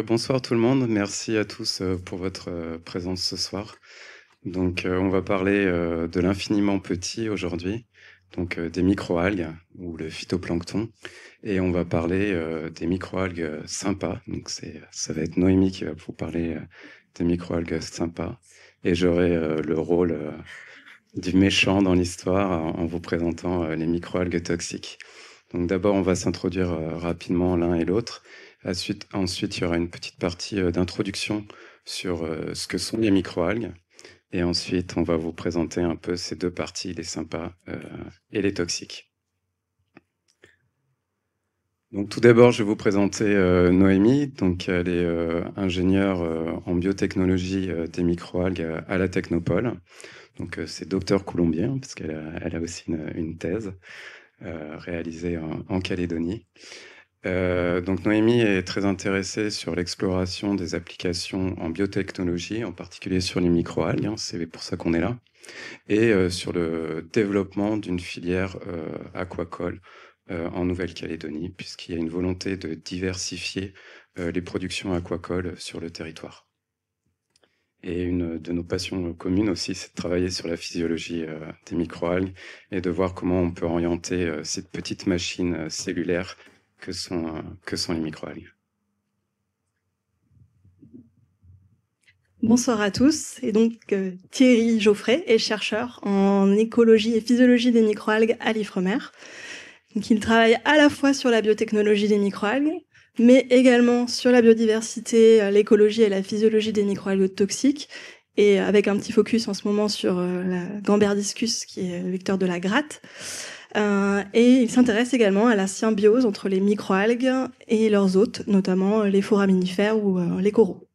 Bonsoir tout le monde. Merci à tous pour votre présence ce soir. On va parler de l'infiniment petit aujourd'hui, des microalgues ou le phytoplancton. Et on va parler des microalgues sympas. Ça va être Noémie qui va vous parler des microalgues sympas. Et j'aurai le rôle du méchant dans l'histoire en vous présentant les microalgues toxiques. Donc d'abord, on va s'introduire rapidement l'un et l'autre. Ensuite, il y aura une petite partie d'introduction sur ce que sont les microalgues. Et ensuite, on va vous présenter un peu ces deux parties, les sympas et les toxiques. Donc tout d'abord, je vais vous présenter Noémie. Donc elle est ingénieure en biotechnologie des microalgues à la Technopole. Donc c'est docteur colombien, parce elle a aussi une thèse réalisée en Calédonie. Donc Noémie est très intéressée sur l'exploration des applications en biotechnologie, en particulier sur les microalgues, hein, c'est pour ça qu'on est là, et sur le développement d'une filière aquacole en Nouvelle-Calédonie, puisqu'il y a une volonté de diversifier les productions aquacoles sur le territoire. Et une de nos passions communes aussi, c'est de travailler sur la physiologie des microalgues et de voir comment on peut orienter cette petite machine cellulaire que sont les microalgues. Bonsoir à tous. Et donc, Thierry Geoffrey est chercheur en écologie et physiologie des microalgues à l'Ifremer. Donc, il travaille à la fois sur la biotechnologie des microalgues, mais également sur la biodiversité, l'écologie et la physiologie des microalgues toxiques, et avec un petit focus en ce moment sur la Gamberdiscus, qui est le vecteur de la gratte. Et il s'intéresse également à la symbiose entre les microalgues et leurs hôtes, notamment les foraminifères ou les coraux.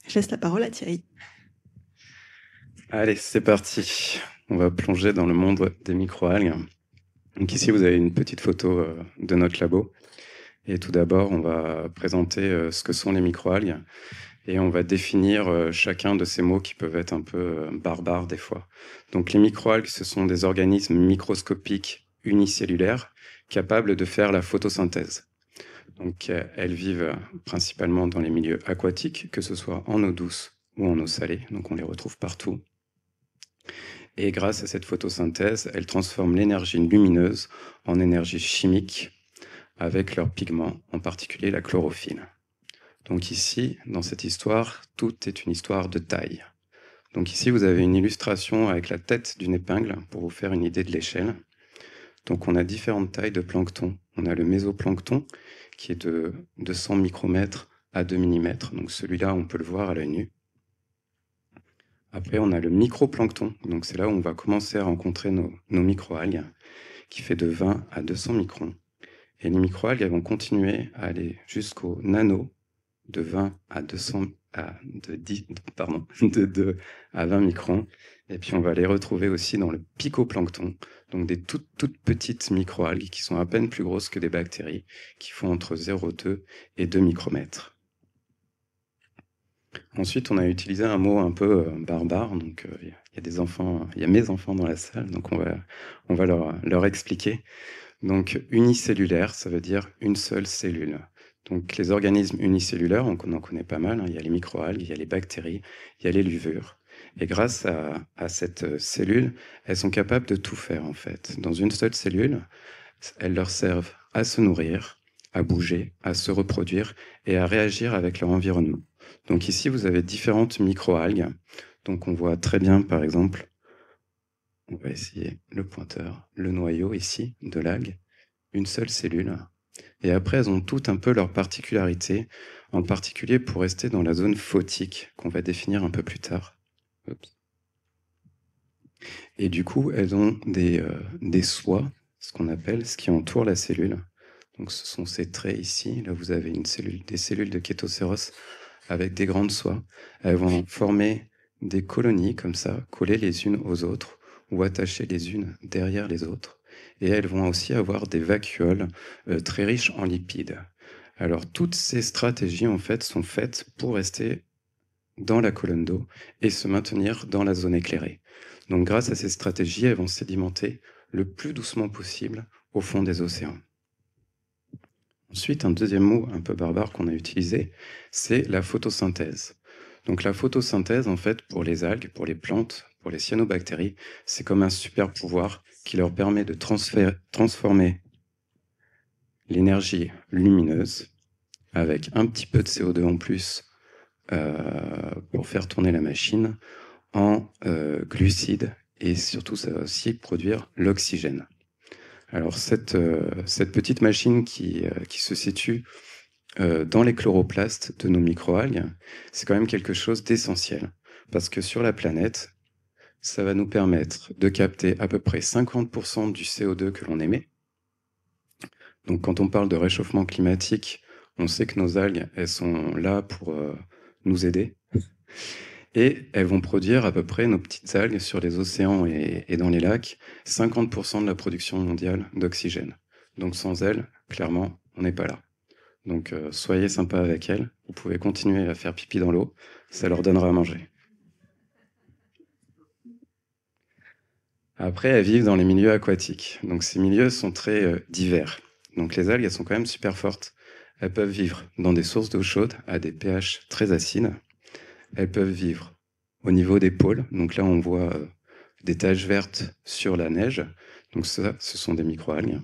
Je laisse la parole à Thierry. Allez, c'est parti. On va plonger dans le monde des microalgues. Donc ici, vous avez une petite photo de notre labo. Et tout d'abord, on va présenter ce que sont les microalgues. Et on va définir chacun de ces mots qui peuvent être un peu barbares des fois. Donc les microalgues, ce sont des organismes microscopiques unicellulaires capables de faire la photosynthèse. Donc elles vivent principalement dans les milieux aquatiques, que ce soit en eau douce ou en eau salée. Donc on les retrouve partout. Et grâce à cette photosynthèse, elles transforment l'énergie lumineuse en énergie chimique avec leurs pigments, en particulier la chlorophylle. Donc ici, dans cette histoire, tout est une histoire de taille. Donc ici, vous avez une illustration avec la tête d'une épingle pour vous faire une idée de l'échelle. Donc on a différentes tailles de plancton. On a le mésoplancton qui est de 200 micromètres à 2 mm. Donc celui-là, on peut le voir à l'œil nu. Après, on a le microplancton. Donc c'est là où on va commencer à rencontrer nos microalgues qui fait de 20 à 200 microns. Et les microalgues, elles vont continuer à aller jusqu'au nano, de 20 à 200 de 2 à 20 microns. Et puis on va les retrouver aussi dans le picoplancton, donc des toutes petites microalgues qui sont à peine plus grosses que des bactéries, qui font entre 0,2 et 2 micromètres. Ensuite, on a utilisé un mot un peu barbare, donc il y a des enfants, il y a mes enfants dans la salle, donc on va leur expliquer. Donc unicellulaire, ça veut dire une seule cellule. Donc les organismes unicellulaires, on en connaît pas mal, hein. Il y a les microalgues, il y a les bactéries, il y a les levures. Et grâce à cette cellule, elles sont capables de tout faire en fait. Dans une seule cellule, elles leur servent à se nourrir, à bouger, à se reproduire et à réagir avec leur environnement. Donc ici, vous avez différentes microalgues. Donc on voit très bien, par exemple, on va essayer le pointeur, le noyau ici de l'algue, une seule cellule. Et après, elles ont toutes un peu leurs particularités, en particulier pour rester dans la zone photique, qu'on va définir un peu plus tard. Oups. Et du coup, elles ont des soies, ce qu'on appelle, ce qui entoure la cellule. Donc ce sont ces traits ici. Là, vous avez des cellules de Kétocéros avec des grandes soies. Elles vont former des colonies comme ça, collées les unes aux autres, ou attachées les unes derrière les autres. Et elles vont aussi avoir des vacuoles très riches en lipides. Alors toutes ces stratégies en fait sont faites pour rester dans la colonne d'eau et se maintenir dans la zone éclairée. Donc grâce à ces stratégies, elles vont sédimenter le plus doucement possible au fond des océans. Ensuite, un deuxième mot un peu barbare qu'on a utilisé, c'est la photosynthèse. Donc la photosynthèse, en fait, pour les algues, pour les plantes, pour les cyanobactéries, c'est comme un super pouvoir qui leur permet de transformer l'énergie lumineuse avec un petit peu de CO2 en plus pour faire tourner la machine en glucides, et surtout ça va aussi produire l'oxygène. Alors cette petite machine qui se situe dans les chloroplastes de nos microalgues, c'est quand même quelque chose d'essentiel, parce que sur la planète, ça va nous permettre de capter à peu près 50% du CO2 que l'on émet. Donc quand on parle de réchauffement climatique, on sait que nos algues, elles sont là pour nous aider. Et elles vont produire à peu près, nos petites algues, sur les océans et dans les lacs, 50% de la production mondiale d'oxygène. Donc sans elles, clairement, on n'est pas là. Donc soyez sympa avec elles. Vous pouvez continuer à faire pipi dans l'eau. Ça leur donnera à manger. Après, elles vivent dans les milieux aquatiques. Donc ces milieux sont très divers. Donc les algues, elles sont quand même super fortes. Elles peuvent vivre dans des sources d'eau chaude à des pH très acides. Elles peuvent vivre au niveau des pôles. Donc là, on voit des taches vertes sur la neige. Donc ça, ce sont des microalgues.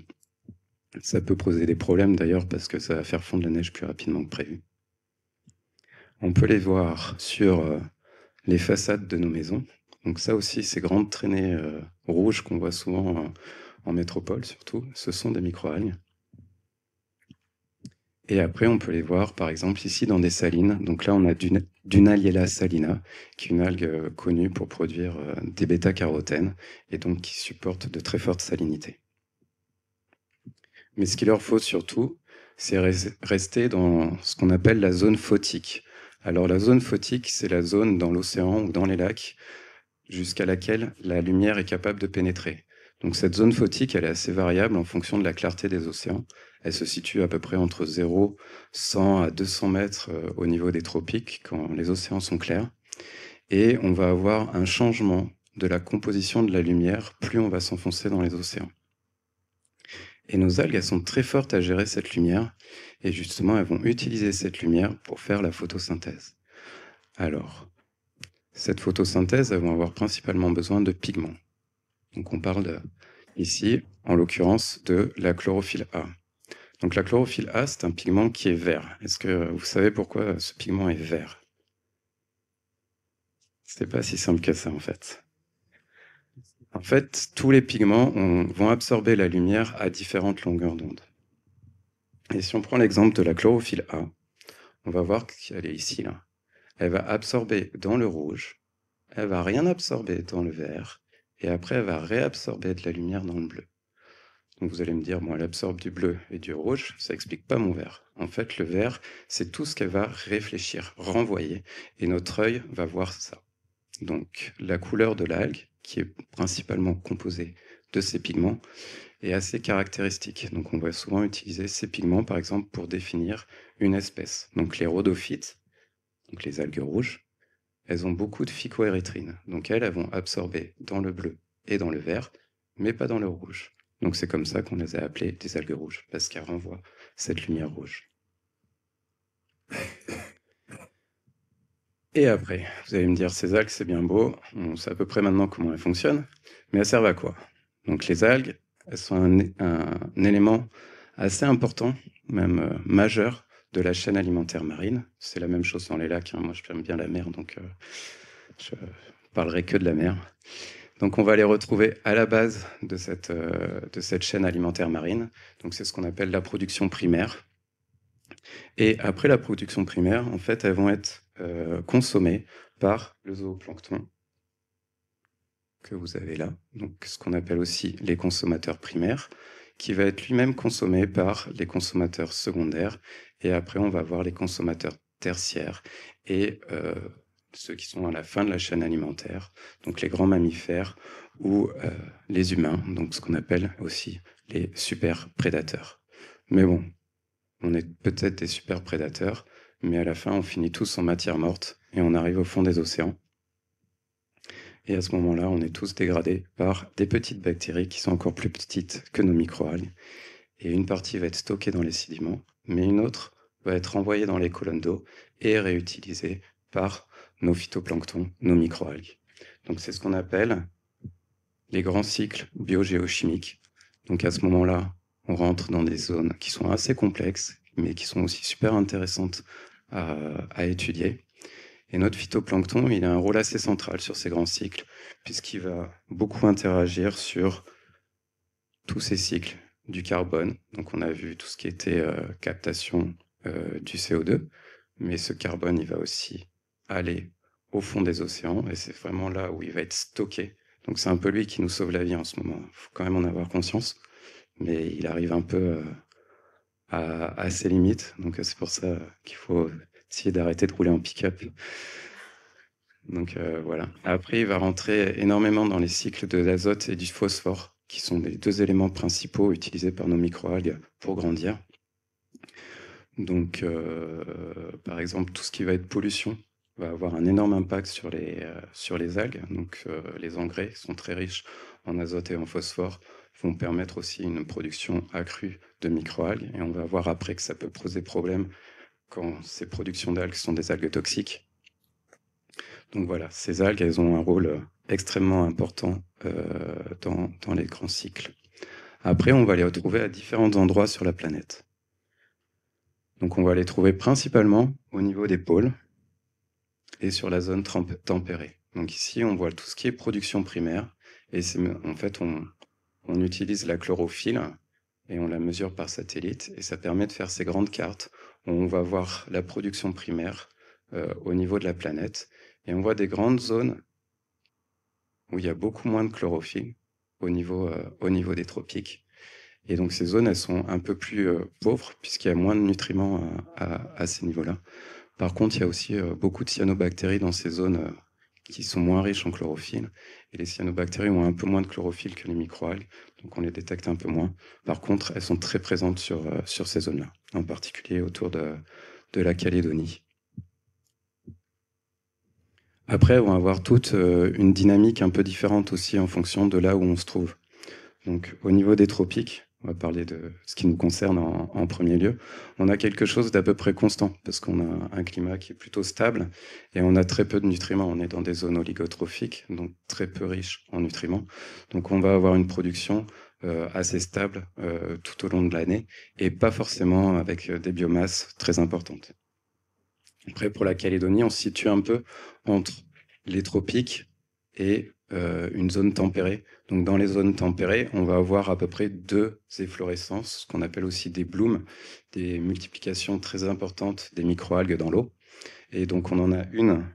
Ça peut poser des problèmes d'ailleurs parce que ça va faire fondre la neige plus rapidement que prévu. On peut les voir sur les façades de nos maisons. Donc ça aussi, ces grandes traînées rouges qu'on voit souvent en métropole surtout, ce sont des microalgues. Et après, on peut les voir, par exemple, ici dans des salines. Donc là, on a Dunaliella salina, qui est une algue connue pour produire des bêta-carotènes, et donc qui supporte de très fortes salinités. Mais ce qu'il leur faut surtout, c'est rester dans ce qu'on appelle la zone photique. Alors la zone photique, c'est la zone dans l'océan ou dans les lacs jusqu'à laquelle la lumière est capable de pénétrer. Donc cette zone photique, elle est assez variable en fonction de la clarté des océans. Elle se situe à peu près entre 0, 100 à 200 mètres au niveau des tropiques, quand les océans sont clairs. Et on va avoir un changement de la composition de la lumière plus on va s'enfoncer dans les océans. Et nos algues, elles sont très fortes à gérer cette lumière, et justement, elles vont utiliser cette lumière pour faire la photosynthèse. Alors, cette photosynthèse, elles vont avoir principalement besoin de pigments. Donc on parle ici, en l'occurrence, de la chlorophylle A. Donc la chlorophylle A, c'est un pigment qui est vert. Est-ce que vous savez pourquoi ce pigment est vert? C'est pas si simple que ça, en fait. En fait, tous les pigments vont absorber la lumière à différentes longueurs d'onde. Et si on prend l'exemple de la chlorophylle A, on va voir qu'elle est ici, là. Elle va absorber dans le rouge, elle va rien absorber dans le vert, et après elle va réabsorber de la lumière dans le bleu. Donc vous allez me dire, bon, elle absorbe du bleu et du rouge, ça explique pas mon vert. En fait, le vert, c'est tout ce qu'elle va réfléchir, renvoyer, et notre œil va voir ça. Donc la couleur de l'algue, qui est principalement composée de ces pigments, est assez caractéristique. Donc on va souvent utiliser ces pigments, par exemple, pour définir une espèce. Donc les rhodophytes, donc les algues rouges, elles ont beaucoup de phycoérythrine. Donc elles vont absorber dans le bleu et dans le vert, mais pas dans le rouge. Donc c'est comme ça qu'on les a appelées des algues rouges, parce qu'elles renvoient cette lumière rouge. Et après, vous allez me dire, ces algues, c'est bien beau, on sait à peu près maintenant comment elles fonctionnent, mais elles servent à quoi? Donc les algues, elles sont un élément assez important, même majeur, de la chaîne alimentaire marine. C'est la même chose dans les lacs, hein. Moi, j'aime bien la mer, donc je parlerai que de la mer. Donc on va les retrouver à la base de cette chaîne alimentaire marine. Donc c'est ce qu'on appelle la production primaire. Et après la production primaire, en fait, elles vont être consommées par le zooplancton que vous avez là, donc ce qu'on appelle aussi les consommateurs primaires, qui va être lui-même consommé par les consommateurs secondaires. Et après, on va voir les consommateurs tertiaires et ceux qui sont à la fin de la chaîne alimentaire, donc les grands mammifères ou les humains, donc ce qu'on appelle aussi les super prédateurs. Mais bon, on est peut-être des super prédateurs, mais à la fin, on finit tous en matière morte et on arrive au fond des océans. Et à ce moment-là, on est tous dégradés par des petites bactéries qui sont encore plus petites que nos microalgues. Et une partie va être stockée dans les sédiments mais une autre va être envoyée dans les colonnes d'eau et réutilisée par nos phytoplanctons, nos microalgues. Donc c'est ce qu'on appelle les grands cycles biogéochimiques. Donc à ce moment-là, on rentre dans des zones qui sont assez complexes, mais qui sont aussi super intéressantes à étudier. Et notre phytoplancton, il a un rôle assez central sur ces grands cycles, puisqu'il va beaucoup interagir sur tous ces cycles du carbone. Donc on a vu tout ce qui était captation du CO2, mais ce carbone, il va aussi aller au fond des océans, et c'est vraiment là où il va être stocké. Donc c'est un peu lui qui nous sauve la vie en ce moment. Il faut quand même en avoir conscience, mais il arrive un peu à ses limites. Donc c'est pour ça qu'il faut essayer d'arrêter de rouler en pick-up. Donc voilà. Après, il va rentrer énormément dans les cycles de l'azote et du phosphore, qui sont les deux éléments principaux utilisés par nos microalgues pour grandir. Donc, par exemple, tout ce qui va être pollution va avoir un énorme impact sur les algues. Donc, les engrais sont très riches en azote et en phosphore, vont permettre aussi une production accrue de microalgues. Et on va voir après que ça peut poser problème quand ces productions d'algues sont des algues toxiques. Donc voilà, ces algues, elles ont un rôle extrêmement important dans les grands cycles. Après, on va les retrouver à différents endroits sur la planète. Donc on va les trouver principalement au niveau des pôles et sur la zone tempérée. Donc ici, on voit tout ce qui est production primaire. Et en fait, on utilise la chlorophylle et on la mesure par satellite. Et ça permet de faire ces grandes cartes où on va voir la production primaire au niveau de la planète. Et on voit des grandes zones où il y a beaucoup moins de chlorophylle au niveau des tropiques. Et donc ces zones, elles sont un peu plus pauvres puisqu'il y a moins de nutriments à ces niveaux-là. Par contre, il y a aussi beaucoup de cyanobactéries dans ces zones qui sont moins riches en chlorophylle. Et les cyanobactéries ont un peu moins de chlorophylle que les microalgues, donc on les détecte un peu moins. Par contre, elles sont très présentes sur ces zones-là, en particulier autour de la Calédonie. Après, on va avoir toute une dynamique un peu différente aussi en fonction de là où on se trouve. Donc, au niveau des tropiques, on va parler de ce qui nous concerne en premier lieu, on a quelque chose d'à peu près constant, parce qu'on a un climat qui est plutôt stable, et on a très peu de nutriments. On est dans des zones oligotrophiques, donc très peu riches en nutriments. Donc, on va avoir une production assez stable tout au long de l'année, et pas forcément avec des biomasses très importantes. Après, pour la Calédonie, on se situe un peu entre les tropiques et une zone tempérée. Donc, dans les zones tempérées, on va avoir à peu près 2 efflorescences, ce qu'on appelle aussi des blooms, des multiplications très importantes des microalgues dans l'eau. Et donc, on en a une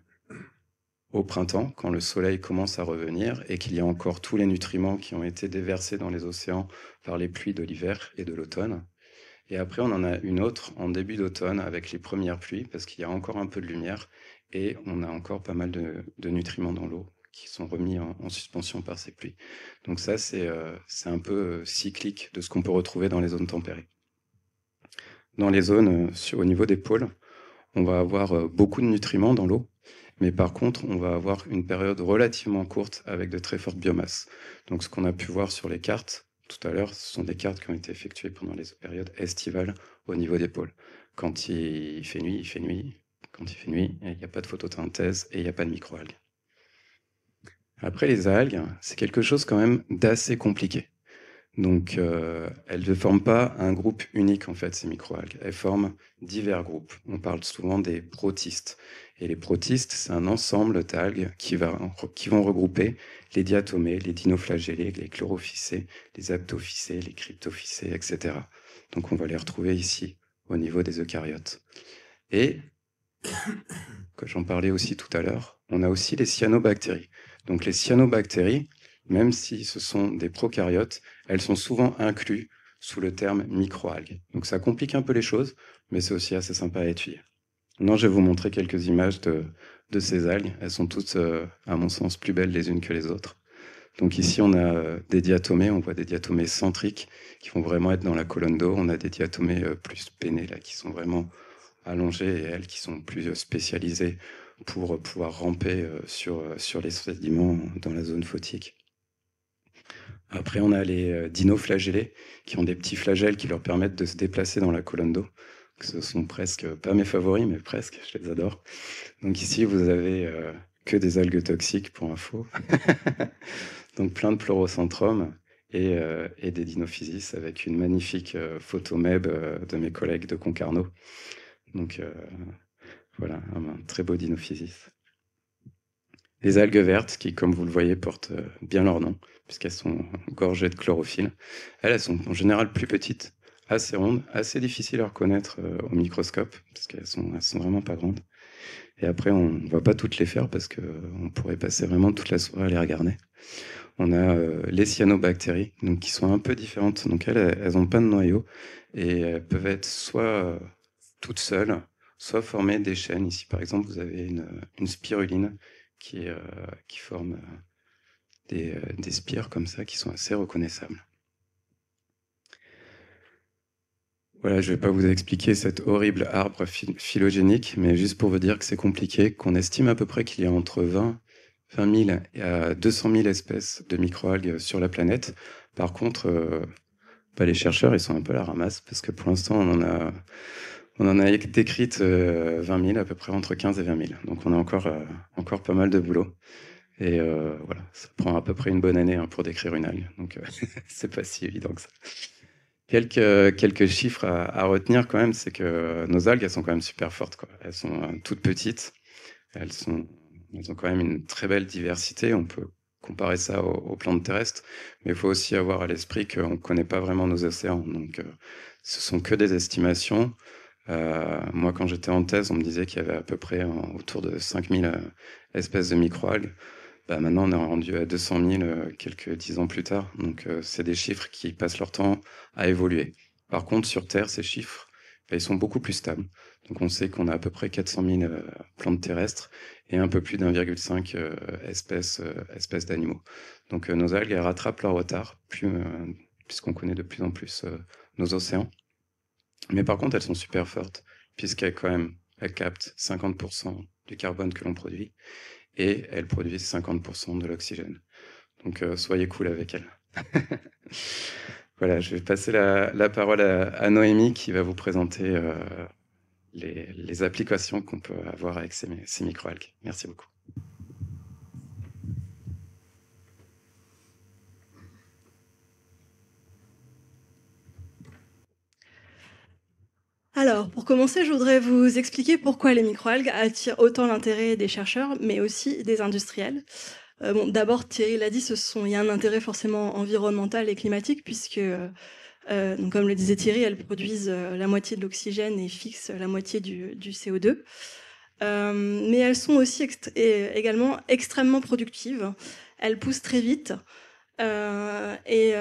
au printemps, quand le soleil commence à revenir et qu'il y a encore tous les nutriments qui ont été déversés dans les océans par les pluies de l'hiver et de l'automne. Et après, on en a une autre en début d'automne avec les premières pluies, parce qu'il y a encore un peu de lumière et on a encore pas mal de nutriments dans l'eau qui sont remis en suspension par ces pluies. Donc ça, c'est un peu cyclique de ce qu'on peut retrouver dans les zones tempérées. Dans les zones au niveau des pôles, on va avoir beaucoup de nutriments dans l'eau, mais par contre, on va avoir une période relativement courte avec de très fortes biomasses. Donc ce qu'on a pu voir sur les cartes, tout à l'heure, ce sont des cartes qui ont été effectuées pendant les périodes estivales au niveau des pôles. Quand il fait nuit, il fait nuit. Quand il fait nuit, il n'y a pas de photosynthèse et il n'y a pas de microalgues. Après, les algues, c'est quelque chose quand même d'assez compliqué. Donc, elles ne forment pas un groupe unique, en fait, ces microalgues. Elles forment divers groupes. On parle souvent des protistes. Et les protistes, c'est un ensemble d'algues qui vont regrouper les diatomées, les dinoflagellés, les chlorophycées, les aptophycées, les cryptophycées, etc. Donc, on va les retrouver ici, au niveau des eucaryotes. Et, comme j'en parlais aussi tout à l'heure, on a aussi les cyanobactéries. Donc, les cyanobactéries, même si ce sont des prokaryotes, elles sont souvent incluses sous le terme microalgues. Donc ça complique un peu les choses, mais c'est aussi assez sympa à étudier. Maintenant, je vais vous montrer quelques images de ces algues. Elles sont toutes, à mon sens, plus belles les unes que les autres. Donc ici, on a des diatomées, on voit des diatomées centriques qui vont vraiment être dans la colonne d'eau. On a des diatomées plus pennées, là, qui sont vraiment allongées, et elles qui sont plus spécialisées pour pouvoir ramper sur les sédiments dans la zone photique. Après, on a les dinoflagellés qui ont des petits flagelles qui leur permettent de se déplacer dans la colonne d'eau. Ce sont presque, pas mes favoris, mais presque, je les adore. Donc ici, vous avez que des algues toxiques pour info. Donc plein de pleurocentrums et des dinophysis avec une magnifique photo MEB de mes collègues de Concarneau. Donc voilà, un très beau dinophysis. Les algues vertes qui, comme vous le voyez, portent bien leur nom, puisqu'elles sont gorgées de chlorophylle. Elles sont en général plus petites, assez rondes, assez difficiles à reconnaître au microscope, parce qu'elles sont vraiment pas grandes. Et après, on ne va pas toutes les faire, parce qu'on pourrait passer vraiment toute la soirée à les regarder. On a les cyanobactéries, donc, qui sont un peu différentes. Donc elles n'ont pas de noyau, et elles peuvent être soit toutes seules, soit former des chaînes. Ici, par exemple, vous avez une spiruline qui forme des spires comme ça, qui sont assez reconnaissables. Voilà, je ne vais pas vous expliquer cet horrible arbre phylogénique, mais juste pour vous dire que c'est compliqué, qu'on estime à peu près qu'il y a entre 20 000 et à 200 000 espèces de microalgues sur la planète. Par contre, les chercheurs, ils sont un peu à la ramasse, parce que pour l'instant, on en a décrites 20 000, à peu près entre 15 et 20 000. Donc on a encore pas mal de boulot. Et voilà, ça prend à peu près une bonne année pour décrire une algue. Donc c'est pas si évident que ça. Quelques chiffres à retenir quand même, c'est que nos algues, elles sont quand même super fortes, quoi. Elles sont toutes petites. Elles ont quand même une très belle diversité. On peut comparer ça aux plantes terrestres, mais il faut aussi avoir à l'esprit qu'on ne connaît pas vraiment nos océans. Donc, ce sont que des estimations. Moi, quand j'étais en thèse, on me disait qu'il y avait à peu près autour de 5000 espèces de microalgues. Maintenant, on est rendu à 200 000 quelques 10 ans plus tard. Donc, c'est des chiffres qui passent leur temps à évoluer. Par contre, sur Terre, ces chiffres, ils sont beaucoup plus stables. Donc, on sait qu'on a à peu près 400 000 plantes terrestres et un peu plus d'1,5 espèces d'animaux. Donc, nos algues, elles rattrapent leur retard, puisqu'on connaît de plus en plus nos océans. Mais par contre, elles sont super fortes, puisqu'elles captent 50% du carbone que l'on produit et elles produisent 50% de l'oxygène. Donc, soyez cool avec elles. Voilà, je vais passer la parole à Noémie qui va vous présenter les applications qu'on peut avoir avec ces microalgues. Merci beaucoup. Alors, pour commencer, je voudrais vous expliquer pourquoi les microalgues attirent autant l'intérêt des chercheurs, mais aussi des industriels. D'abord, Thierry l'a dit, il y a un intérêt forcément environnemental et climatique, puisque, donc, comme le disait Thierry, elles produisent la moitié de l'oxygène et fixent la moitié du CO2. Mais elles sont aussi également extrêmement productives. Elles poussent très vite. Et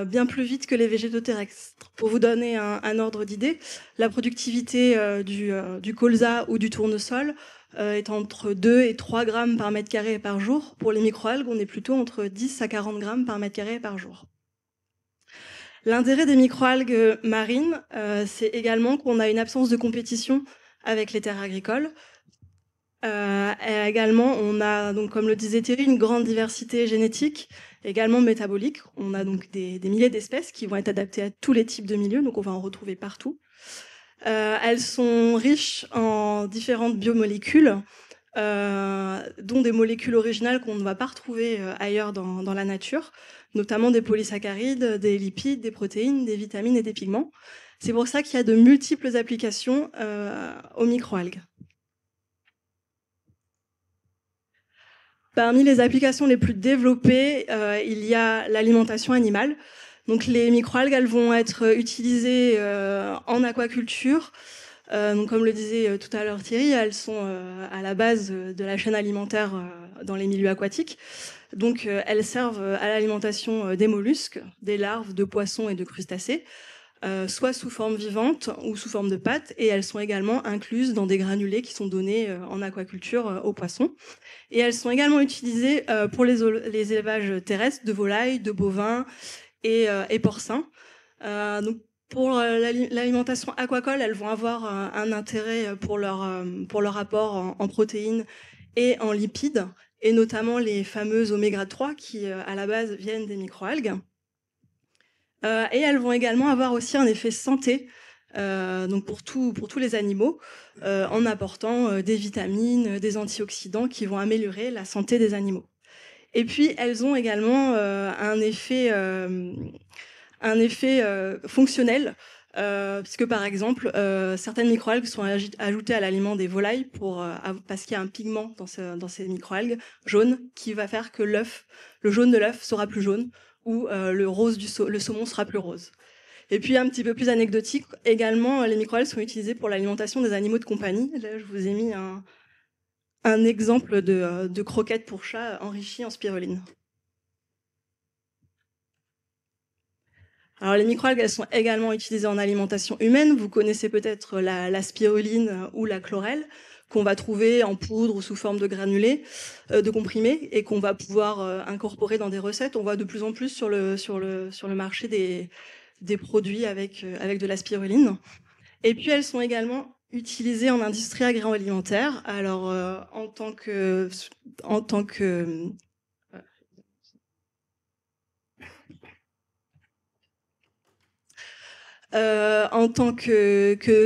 bien plus vite que les végétaux terrestres. Pour vous donner un ordre d'idée, la productivité du colza ou du tournesol est entre 2 et 3 grammes par mètre carré par jour. Pour les microalgues, on est plutôt entre 10 à 40 grammes par mètre carré par jour. L'intérêt des microalgues marines, c'est également qu'on a une absence de compétition avec les terres agricoles. Et également, on a, donc, comme le disait Thierry, une grande diversité génétique, également métabolique. On a donc des milliers d'espèces qui vont être adaptées à tous les types de milieux, donc on va en retrouver partout. Elles sont riches en différentes biomolécules, dont des molécules originales qu'on ne va pas retrouver ailleurs dans la nature, notamment des polysaccharides, des lipides, des protéines, des vitamines et des pigments. C'est pour ça qu'il y a de multiples applications aux microalgues. Parmi les applications les plus développées, il y a l'alimentation animale. Donc les microalgues, elles vont être utilisées en aquaculture. Donc comme le disait tout à l'heure Thierry, elles sont à la base de la chaîne alimentaire dans les milieux aquatiques. Donc elles servent à l'alimentation des mollusques, des larves, de poissons et de crustacés, soit sous forme vivante ou sous forme de pâte, et elles sont également incluses dans des granulés qui sont donnés en aquaculture aux poissons. Et elles sont également utilisées pour les élevages terrestres de volailles, de bovins et porcins. Donc pour l'alimentation aquacole, elles vont avoir un intérêt pour leur apport en protéines et en lipides, et notamment les fameuses oméga 3 qui, à la base, viennent des microalgues. Et elles vont également avoir aussi un effet santé, donc pour tous les animaux, en apportant des vitamines, des antioxydants qui vont améliorer la santé des animaux. Et puis elles ont également un effet fonctionnel, puisque par exemple certaines microalgues sont ajoutées à l'aliment des volailles parce qu'il y a un pigment dans ces microalgues jaune qui va faire que le jaune de l'œuf sera plus jaune, ou le saumon sera plus rose. Et puis un petit peu plus anecdotique également, les microalgues sont utilisées pour l'alimentation des animaux de compagnie. Là je vous ai mis un exemple de croquettes pour chat enrichies en spiruline. Alors les microalgues, elles sont également utilisées en alimentation humaine. Vous connaissez peut-être la spiruline ou la chlorelle, qu'on va trouver en poudre ou sous forme de granulés, de comprimés, et qu'on va pouvoir incorporer dans des recettes. On voit de plus en plus sur le marché des produits avec de la spiruline. Et puis elles sont également utilisées en industrie agroalimentaire. Alors en tant que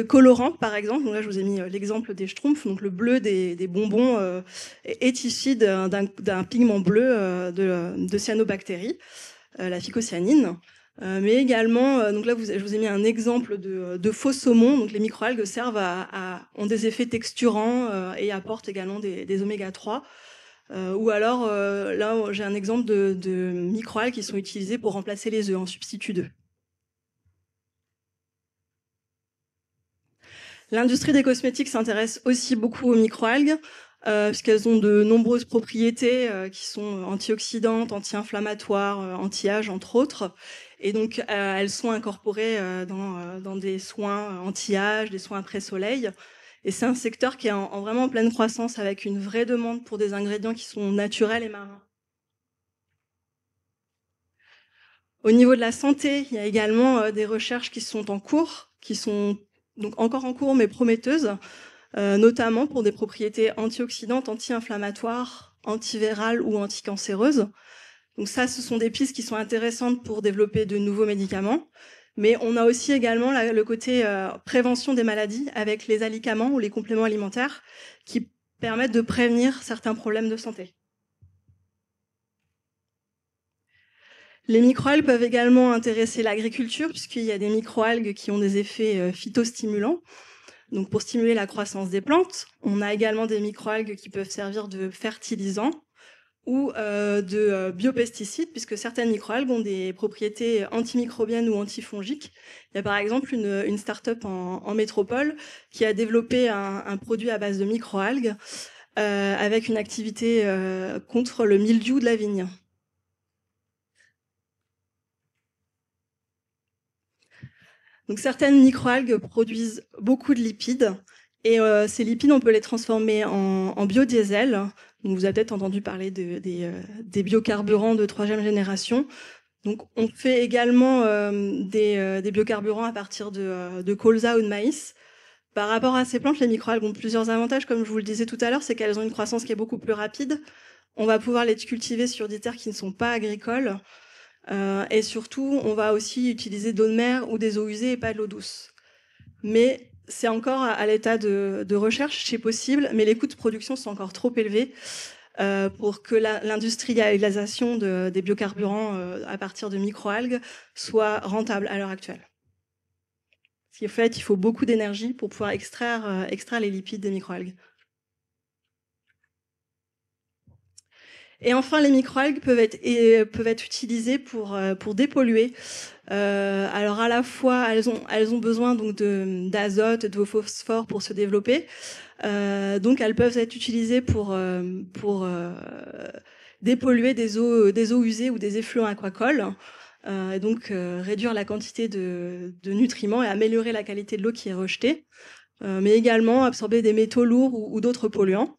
colorant, par exemple. Donc là, je vous ai mis l'exemple des schtroumpfs. Donc le bleu des bonbons est issu d'un pigment bleu de cyanobactéries, la phycocyanine. Mais également, donc là, je vous ai mis un exemple de faux saumon. Donc les microalgues ont des effets texturants et apportent également des oméga 3. Ou alors, là, j'ai un exemple de microalgues qui sont utilisées pour remplacer les œufs en substitut d'œufs. L'industrie des cosmétiques s'intéresse aussi beaucoup aux microalgues, puisqu'elles ont de nombreuses propriétés qui sont antioxydantes, anti-inflammatoires, anti-âge, entre autres. Et donc, elles sont incorporées dans des soins anti-âge, des soins après soleil. Et c'est un secteur qui est vraiment en pleine croissance, avec une vraie demande pour des ingrédients qui sont naturels et marins. Au niveau de la santé, il y a également des recherches qui sont en cours, qui sont donc encore en cours mais prometteuses, notamment pour des propriétés antioxydantes, anti-inflammatoires, antivirales ou anticancéreuses. Donc ça, ce sont des pistes qui sont intéressantes pour développer de nouveaux médicaments. Mais on a aussi également le côté prévention des maladies avec les alicaments ou les compléments alimentaires qui permettent de prévenir certains problèmes de santé. Les microalgues peuvent également intéresser l'agriculture, puisqu'il y a des microalgues qui ont des effets phytostimulants, donc pour stimuler la croissance des plantes. On a également des microalgues qui peuvent servir de fertilisants ou de biopesticides, puisque certaines microalgues ont des propriétés antimicrobiennes ou antifongiques. Il y a par exemple une start-up en métropole qui a développé un produit à base de microalgues avec une activité contre le mildiou de la vigne. Donc certaines microalgues produisent beaucoup de lipides, et ces lipides, on peut les transformer en biodiesel. Donc vous avez peut-être entendu parler des biocarburants de 3e génération. Donc on fait également des biocarburants à partir de colza ou de maïs. Par rapport à ces plantes, les microalgues ont plusieurs avantages, comme je vous le disais tout à l'heure, c'est qu'elles ont une croissance qui est beaucoup plus rapide. On va pouvoir les cultiver sur des terres qui ne sont pas agricoles. Et surtout, on va aussi utiliser d'eau de mer ou des eaux usées et pas de l'eau douce. Mais c'est encore à l'état de recherche, c'est possible, mais les coûts de production sont encore trop élevés pour que l'industrialisation des biocarburants à partir de microalgues soit rentable à l'heure actuelle. En fait, il faut beaucoup d'énergie pour pouvoir extraire les lipides des microalgues. Et enfin, les microalgues peuvent être utilisées pour dépolluer. Alors à la fois, elles ont besoin donc d'azote, de phosphore pour se développer. Donc elles peuvent être utilisées pour dépolluer des eaux usées ou des effluents aquacoles. Et donc réduire la quantité de nutriments et améliorer la qualité de l'eau qui est rejetée. Mais également absorber des métaux lourds ou d'autres polluants.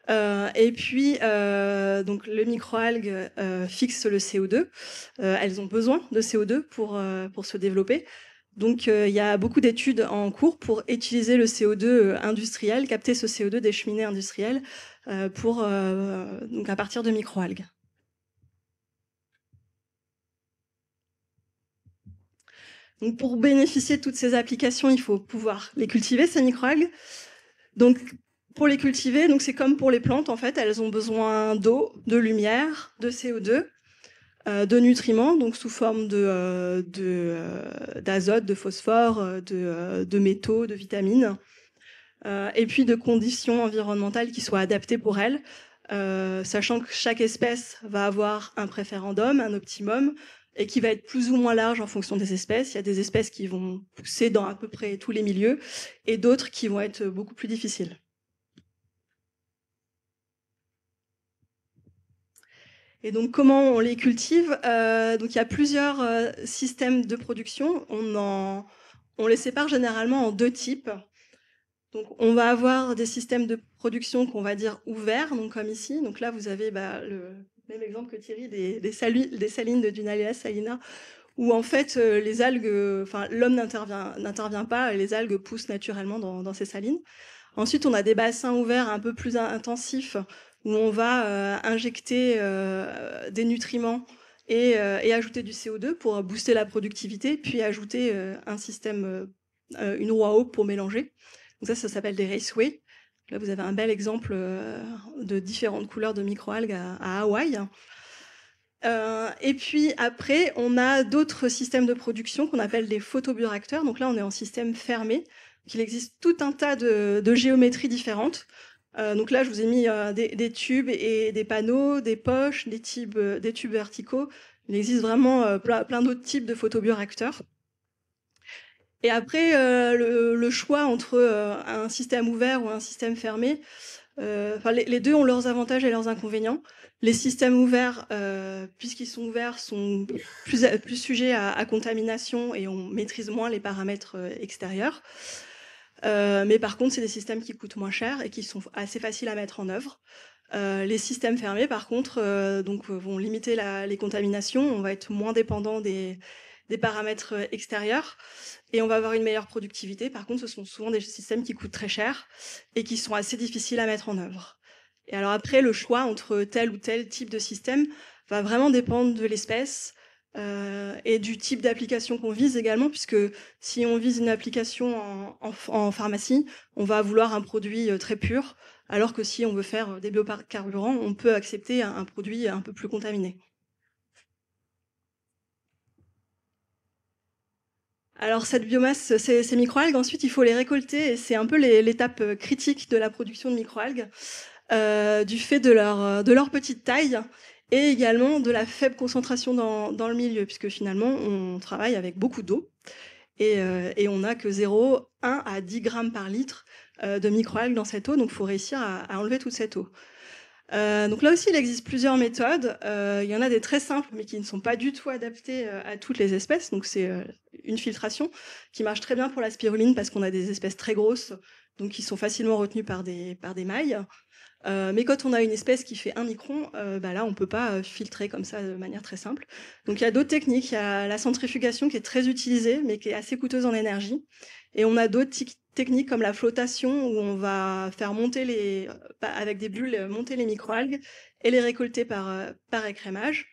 Et puis, donc le microalgue fixe le CO2. Elles ont besoin de CO2 pour se développer. Donc, il y a beaucoup d'études en cours pour utiliser le CO2 industriel, capter ce CO2 des cheminées industrielles donc à partir de microalgues. Donc, pour bénéficier de toutes ces applications, il faut pouvoir les cultiver, ces microalgues. Donc, pour les cultiver, donc c'est comme pour les plantes, en fait, elles ont besoin d'eau, de lumière, de CO2, de nutriments, donc sous forme d'azote, de phosphore, de métaux, de vitamines, et puis de conditions environnementales qui soient adaptées pour elles, sachant que chaque espèce va avoir un préférendum, un optimum, et qui va être plus ou moins large en fonction des espèces. Il y a des espèces qui vont pousser dans à peu près tous les milieux, et d'autres qui vont être beaucoup plus difficiles. Et donc, comment on les cultive? Donc, il y a plusieurs systèmes de production. On les sépare généralement en deux types. Donc, on va avoir des systèmes de production qu'on va dire ouverts, donc comme ici. Donc là, vous avez le même exemple que Thierry des salines de Dunalia salina, où en fait les algues, l'homme n'intervient pas, et les algues poussent naturellement dans ces salines. Ensuite, on a des bassins ouverts un peu plus intensifs, où on va injecter des nutriments et ajouter du CO2 pour booster la productivité, puis ajouter un système, une roue à eau pour mélanger. Donc ça s'appelle des raceways. Là, vous avez un bel exemple de différentes couleurs de microalgues à Hawaï. Et puis après, on a d'autres systèmes de production qu'on appelle des photobioréacteurs. Donc là, on est en système fermé. Il existe tout un tas de géométries différentes. Donc là, je vous ai mis des tubes et des panneaux, des poches, des tubes verticaux. Il existe vraiment plein d'autres types de photobioréacteurs. Et après, le choix entre un système ouvert ou un système fermé, les deux ont leurs avantages et leurs inconvénients. Les systèmes ouverts, puisqu'ils sont ouverts, sont plus sujets à contamination et on maîtrise moins les paramètres extérieurs. Mais par contre, c'est des systèmes qui coûtent moins cher et qui sont assez faciles à mettre en œuvre. Les systèmes fermés, par contre, vont limiter les contaminations. On va être moins dépendant des paramètres extérieurs et on va avoir une meilleure productivité. Par contre, ce sont souvent des systèmes qui coûtent très cher et qui sont assez difficiles à mettre en œuvre. Et alors après, le choix entre tel ou tel type de système va vraiment dépendre de l'espèce et du type d'application qu'on vise également, puisque si on vise une application en pharmacie, on va vouloir un produit très pur, alors que si on veut faire des biocarburants, on peut accepter un produit un peu plus contaminé. Alors cette biomasse, ces microalgues, ensuite il faut les récolter et c'est un peu l'étape critique de la production de microalgues, du fait de leur petite taille et également de la faible concentration dans le milieu, puisque finalement on travaille avec beaucoup d'eau et on n'a que 0,1 à 10 grammes par litre de microalgues dans cette eau, donc il faut réussir à enlever toute cette eau. Donc là aussi, il existe plusieurs méthodes. Il y en a des très simples, mais qui ne sont pas du tout adaptées à toutes les espèces. Donc c'est une filtration qui marche très bien pour la spiruline parce qu'on a des espèces très grosses, donc qui sont facilement retenues par des mailles. Mais quand on a une espèce qui fait 1 micron, là, on peut pas filtrer comme ça de manière très simple. Donc il y a d'autres techniques. Il y a la centrifugation qui est très utilisée, mais qui est assez coûteuse en énergie. Et on a d'autres techniques comme la flottation, où on va faire monter avec des bulles, monter les microalgues et les récolter par écrémage.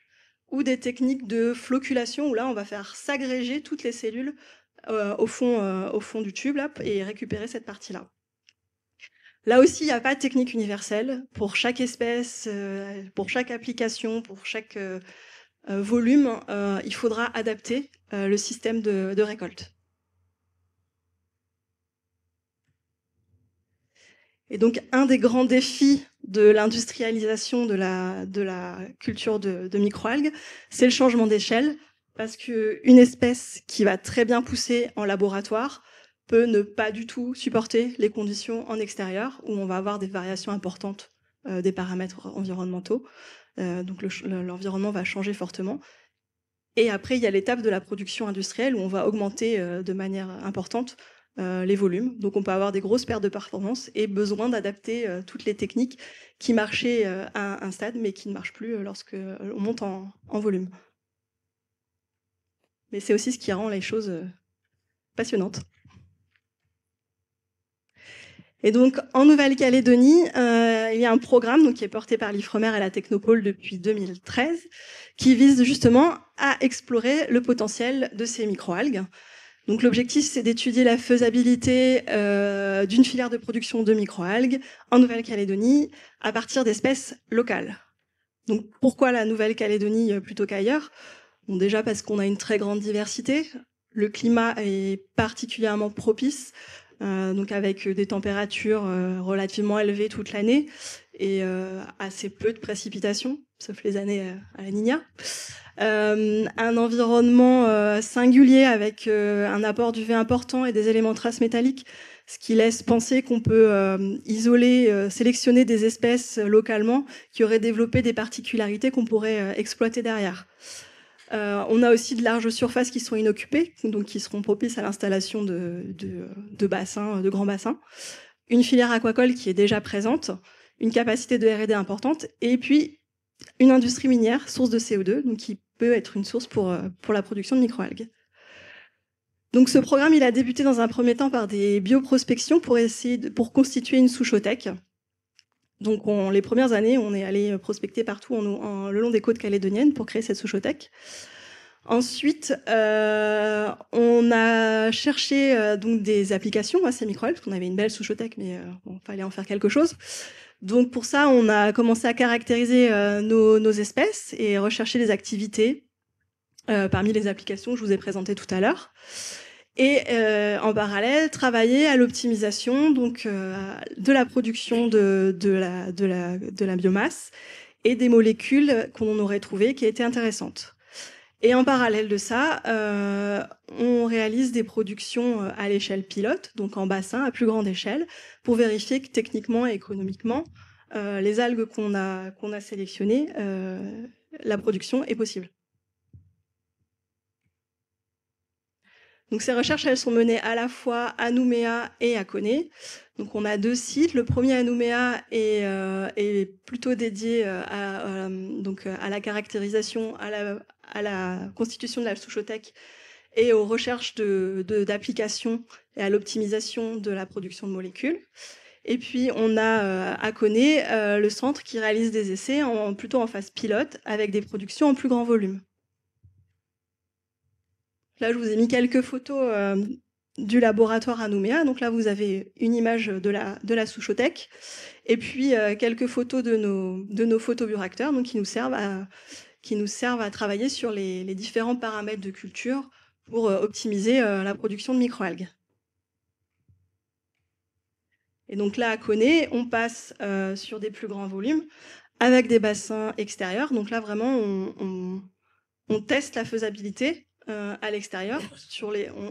Ou des techniques de floculation, où là, on va faire s'agréger toutes les cellules au fond du tube là, et récupérer cette partie-là. Là aussi, il n'y a pas de technique universelle. Pour chaque espèce, pour chaque application, pour chaque volume, il faudra adapter le système de récolte. Et donc, un des grands défis de l'industrialisation de la culture de microalgues, c'est le changement d'échelle, parce qu'une espèce qui va très bien pousser en laboratoire peut ne pas du tout supporter les conditions en extérieur, où on va avoir des variations importantes des paramètres environnementaux. Donc l'environnement va changer fortement. Et après, il y a l'étape de la production industrielle, où on va augmenter de manière importante les volumes. Donc on peut avoir des grosses pertes de performance et besoin d'adapter toutes les techniques qui marchaient à un stade, mais qui ne marchent plus lorsqu'on monte en volume. Mais c'est aussi ce qui rend les choses passionnantes. Et donc, en Nouvelle-Calédonie, il y a un programme donc, qui est porté par l'Ifremer et la Technopole depuis 2013, qui vise justement à explorer le potentiel de ces microalgues. Donc l'objectif, c'est d'étudier la faisabilité d'une filière de production de microalgues en Nouvelle-Calédonie à partir d'espèces locales. Donc pourquoi la Nouvelle-Calédonie plutôt qu'ailleurs? Bon, déjà parce qu'on a une très grande diversité. Le climat est particulièrement propice, donc avec des températures relativement élevées toute l'année et assez peu de précipitations, sauf les années à la Niña. Un environnement singulier avec un apport d'UV important et des éléments traces métalliques, ce qui laisse penser qu'on peut isoler, sélectionner des espèces localement qui auraient développé des particularités qu'on pourrait exploiter derrière. On a aussi de larges surfaces qui sont inoccupées, donc qui seront propices à l'installation de bassins, de grands bassins. Une filière aquacole qui est déjà présente, une capacité de R&D importante, et puis une industrie minière, source de CO2, donc qui peut être une source pour la production de microalgues. Donc ce programme, il a débuté dans un premier temps par des bioprospections pour constituer une souche OTEC. Donc les premières années, on est allé prospecter partout le long des côtes calédoniennes pour créer cette souche OTEC. Ensuite, on a cherché donc des applications à ces microalgues, parce qu'on avait une belle souche OTEC, mais il fallait en faire quelque chose. Donc pour ça, on a commencé à caractériser nos espèces et rechercher les activités parmi les applications que je vous ai présentées tout à l'heure. Et en parallèle, travailler à l'optimisation donc de la production de la biomasse et des molécules qu'on aurait trouvées qui étaient intéressantes. Et en parallèle de ça, on réalise des productions à l'échelle pilote, donc en bassin à plus grande échelle, pour vérifier que techniquement et économiquement, les algues qu'on a sélectionnées, la production est possible. Donc ces recherches, elles sont menées à la fois à Nouméa et à Koné. Donc on a 2 sites. Le premier à Nouméa est plutôt dédié à la caractérisation, à la constitution de la souche OTEC et aux recherches d'applications et à l'optimisation de la production de molécules. Et puis on a à Koné le centre qui réalise des essais plutôt en phase pilote avec des productions en plus grand volume. Là, je vous ai mis quelques photos du laboratoire à Nouméa. Donc là, vous avez une image de la souche OTEC et puis quelques photos de nos photobioréacteurs, donc qui nous servent à travailler sur les différents paramètres de culture pour optimiser la production de microalgues. Et donc là, à Koné, on passe sur des plus grands volumes avec des bassins extérieurs. Donc là, vraiment, on teste la faisabilité à l'extérieur.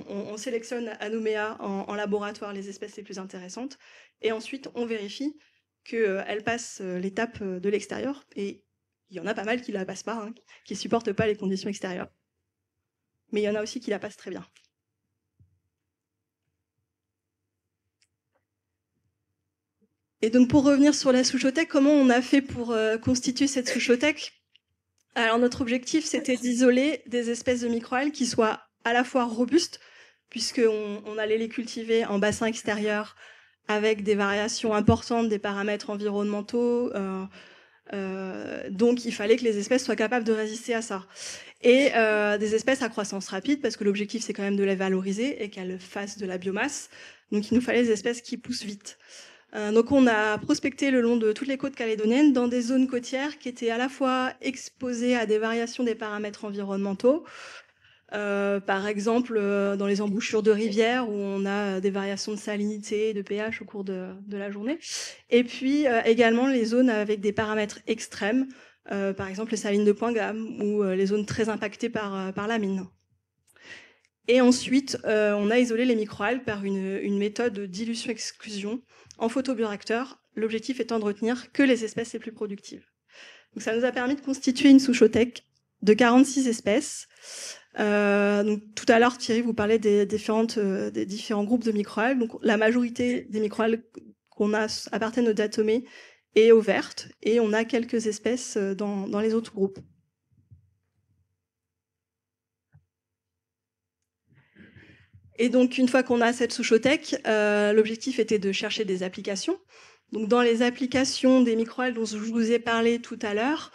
On sélectionne à Nouméa en laboratoire les espèces les plus intéressantes et ensuite on vérifie qu'elles passent l'étape de l'extérieur. Et il y en a pas mal qui la passent pas, qui supportent pas les conditions extérieures. Mais il y en a aussi qui la passent très bien. Et donc pour revenir sur la souche OTEC, comment on a fait pour constituer cette souche OTEC ? Alors notre objectif, c'était d'isoler des espèces de microalgues qui soient à la fois robustes, puisqu'on allait les cultiver en bassin extérieur avec des variations importantes des paramètres environnementaux. Donc il fallait que les espèces soient capables de résister à ça. Et des espèces à croissance rapide, parce que l'objectif, c'est quand même de les valoriser et qu'elles fassent de la biomasse. Donc il nous fallait des espèces qui poussent vite. Donc on a prospecté le long de toutes les côtes calédoniennes dans des zones côtières qui étaient à la fois exposées à des variations des paramètres environnementaux, par exemple dans les embouchures de rivières où on a des variations de salinité, de pH au cours de la journée, et puis également les zones avec des paramètres extrêmes, par exemple les salines de point gamme ou les zones très impactées par la mine. Et ensuite, on a isolé les microalgues par une méthode de dilution-exclusion en photobioréacteur, l'objectif étant de retenir que les espèces les plus productives. Donc ça nous a permis de constituer une souche OTEC de 46 espèces. Donc tout à l'heure, Thierry vous parlait des différents groupes de microalgues. Donc la majorité des microalgues qu'on a appartiennent aux diatomées et aux vertes, et on a quelques espèces dans les autres groupes. Et donc, une fois qu'on a cette souche OTEC, l'objectif était de chercher des applications. Donc, dans les applications des microalgues dont je vous ai parlé tout à l'heure,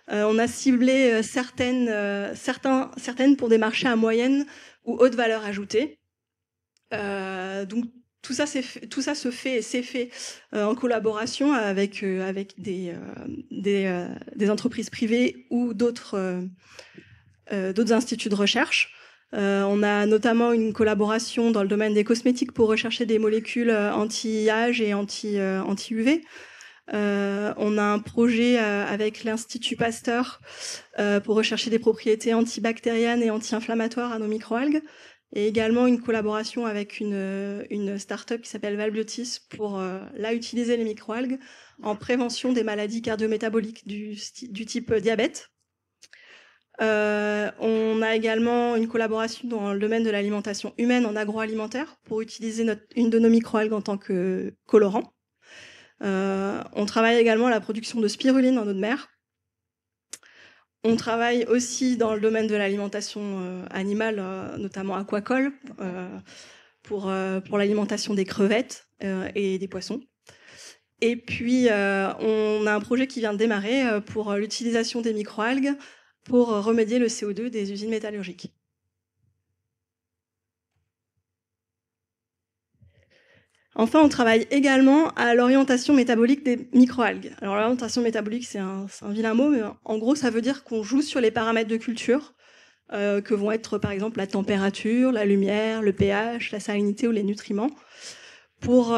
on a ciblé certaines pour des marchés à moyenne ou haute valeur ajoutée. Donc tout ça se fait et c'est fait en collaboration avec des entreprises privées ou d'autres instituts de recherche. On a notamment une collaboration dans le domaine des cosmétiques pour rechercher des molécules anti-âge et anti-UV. On a un projet avec l'Institut Pasteur pour rechercher des propriétés antibactériennes et anti-inflammatoires à nos microalgues. Et également une collaboration avec une start-up qui s'appelle Valbiotis pour utiliser les microalgues en prévention des maladies cardiométaboliques du type diabète. On a également une collaboration dans le domaine de l'alimentation humaine en agroalimentaire pour utiliser une de nos microalgues en tant que colorant. On travaille également à la production de spiruline en eau de mer. On travaille aussi dans le domaine de l'alimentation animale, notamment aquacole, pour l'alimentation des crevettes et des poissons. Et puis, on a un projet qui vient de démarrer pour l'utilisation des microalgues pour remédier le CO2 des usines métallurgiques. Enfin, on travaille également à l'orientation métabolique des microalgues. Alors, l'orientation métabolique, c'est un vilain mot, mais en gros, ça veut dire qu'on joue sur les paramètres de culture, que vont être, par exemple, la température, la lumière, le pH, la salinité ou les nutriments, pour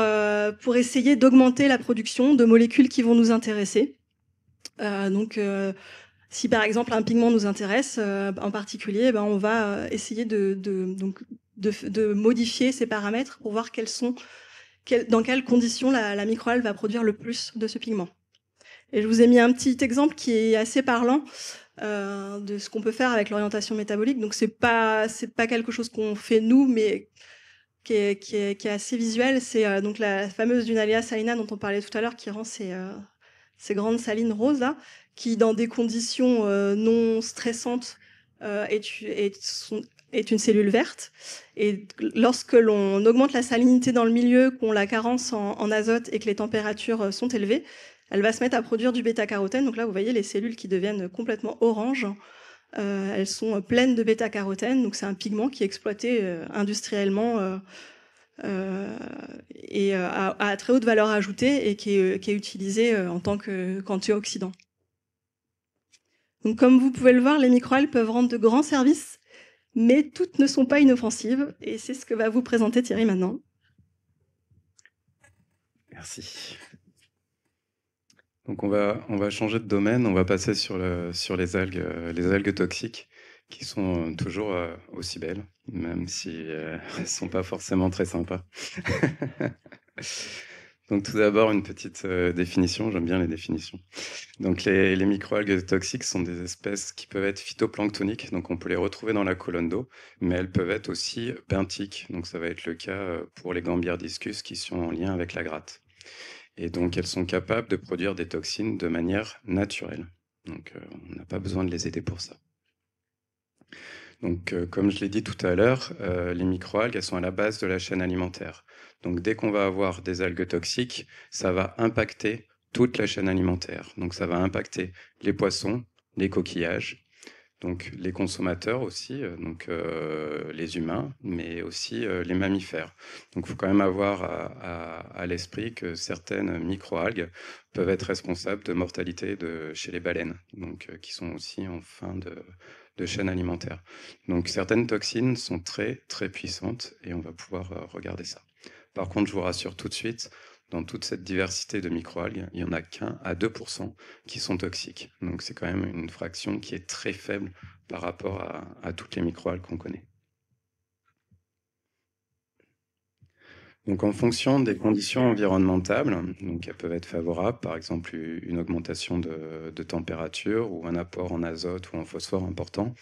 essayer d'augmenter la production de molécules qui vont nous intéresser. Si, par exemple, un pigment nous intéresse, en particulier, on va essayer de modifier ces paramètres pour voir dans quelles conditions la microalgue va produire le plus de ce pigment. Et je vous ai mis un petit exemple qui est assez parlant de ce qu'on peut faire avec l'orientation métabolique. Donc c'est pas quelque chose qu'on fait nous, mais qui est assez visuel. C'est donc la fameuse Dunalia salina dont on parlait tout à l'heure, qui rend ces grandes salines roses là, qui dans des conditions non stressantes est une cellule verte. Et lorsque l'on augmente la salinité dans le milieu, qu'on la carence en azote et que les températures sont élevées, elle va se mettre à produire du bêta-carotène. Donc là, vous voyez les cellules qui deviennent complètement oranges. Elles sont pleines de bêta-carotène. Donc c'est un pigment qui est exploité industriellement et à très haute valeur ajoutée et qui est utilisé en tant qu'antioxydant. Donc comme vous pouvez le voir, les microalgues peuvent rendre de grands services, mais toutes ne sont pas inoffensives, et c'est ce que va vous présenter Thierry maintenant. Merci. Donc on va changer de domaine, on va passer sur les algues toxiques, qui sont toujours aussi belles, même si elles ne sont pas forcément très sympas. Donc tout d'abord, une petite définition, j'aime bien les définitions. Donc les microalgues toxiques sont des espèces qui peuvent être phytoplanctoniques, donc on peut les retrouver dans la colonne d'eau, mais elles peuvent être aussi benthiques, donc ça va être le cas pour les Gambierdiscus qui sont en lien avec la gratte. Et donc elles sont capables de produire des toxines de manière naturelle. Donc on n'a pas besoin de les aider pour ça. Donc comme je l'ai dit tout à l'heure, les microalgues, elles sont à la base de la chaîne alimentaire. Donc dès qu'on va avoir des algues toxiques, ça va impacter toute la chaîne alimentaire. Donc ça va impacter les poissons, les coquillages, donc les consommateurs aussi, les humains, mais aussi les mammifères. Donc il faut quand même avoir à l'esprit que certaines microalgues peuvent être responsables de mortalité chez les baleines, donc qui sont aussi en fin de chaîne alimentaire. Donc certaines toxines sont très très puissantes et on va pouvoir regarder ça. Par contre, je vous rassure tout de suite, dans toute cette diversité de microalgues, il n'y en a qu'1 à 2% qui sont toxiques. Donc c'est quand même une fraction qui est très faible par rapport à toutes les microalgues qu'on connaît. Donc en fonction des conditions environnementales, donc elles peuvent être favorables, par exemple une augmentation de température ou un apport en azote ou en phosphore important,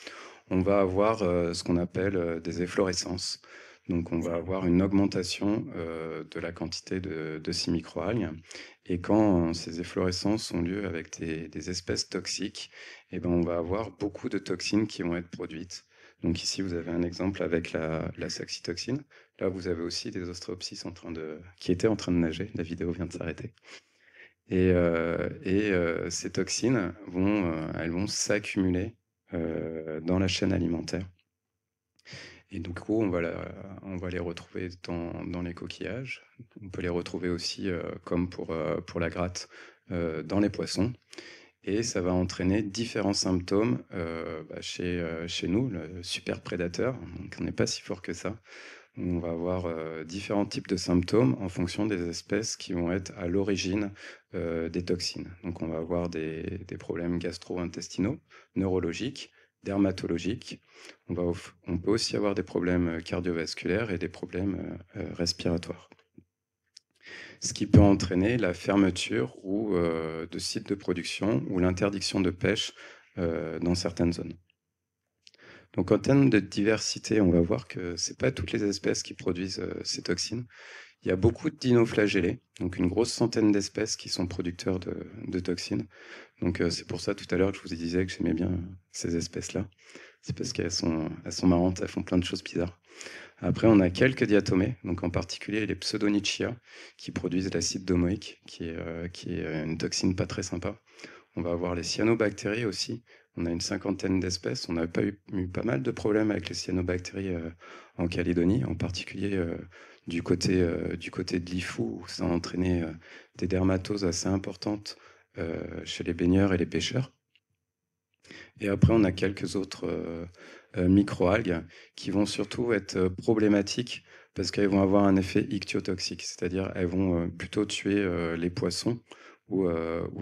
on va avoir ce qu'on appelle des efflorescences. Donc on va avoir une augmentation de la quantité de ces microalgues. Et quand ces efflorescences ont lieu avec des espèces toxiques, eh ben, on va avoir beaucoup de toxines qui vont être produites. Donc ici, vous avez un exemple avec la saxitoxine. Là, vous avez aussi des ostréopsis qui étaient en train de nager. La vidéo vient de s'arrêter. Et ces toxines elles vont s'accumuler dans la chaîne alimentaire. Et du coup, on va les retrouver dans les coquillages. On peut les retrouver aussi, comme pour la gratte, dans les poissons. Et ça va entraîner différents symptômes chez nous, le super prédateur. Donc on n'est pas si fort que ça. On va avoir différents types de symptômes en fonction des espèces qui vont être à l'origine des toxines. Donc on va avoir des problèmes gastro-intestinaux, neurologiques, dermatologiques. On peut aussi avoir des problèmes cardiovasculaires et des problèmes respiratoires. Ce qui peut entraîner la fermeture de sites de production ou l'interdiction de pêche dans certaines zones. Donc en termes de diversité, on va voir que ce n'est pas toutes les espèces qui produisent ces toxines. Il y a beaucoup de dinoflagellés, donc une grosse centaine d'espèces qui sont producteurs de toxines. Donc c'est pour ça tout à l'heure que je vous disais que j'aimais bien ces espèces-là. C'est parce elles sont marrantes, elles font plein de choses bizarres. Après, on a quelques diatomées, donc en particulier les pseudonychia, qui produisent l'acide domoïque, qui est une toxine pas très sympa. On va avoir les cyanobactéries aussi. On a une cinquantaine d'espèces. On a eu pas mal de problèmes avec les cyanobactéries en Calédonie, en particulier du côté de l'Ifou, où ça a entraîné des dermatoses assez importantes chez les baigneurs et les pêcheurs. Et après, on a quelques autres microalgues qui vont surtout être problématiques parce qu'elles vont avoir un effet ichthyotoxique, c'est-à-dire elles vont plutôt tuer les poissons ou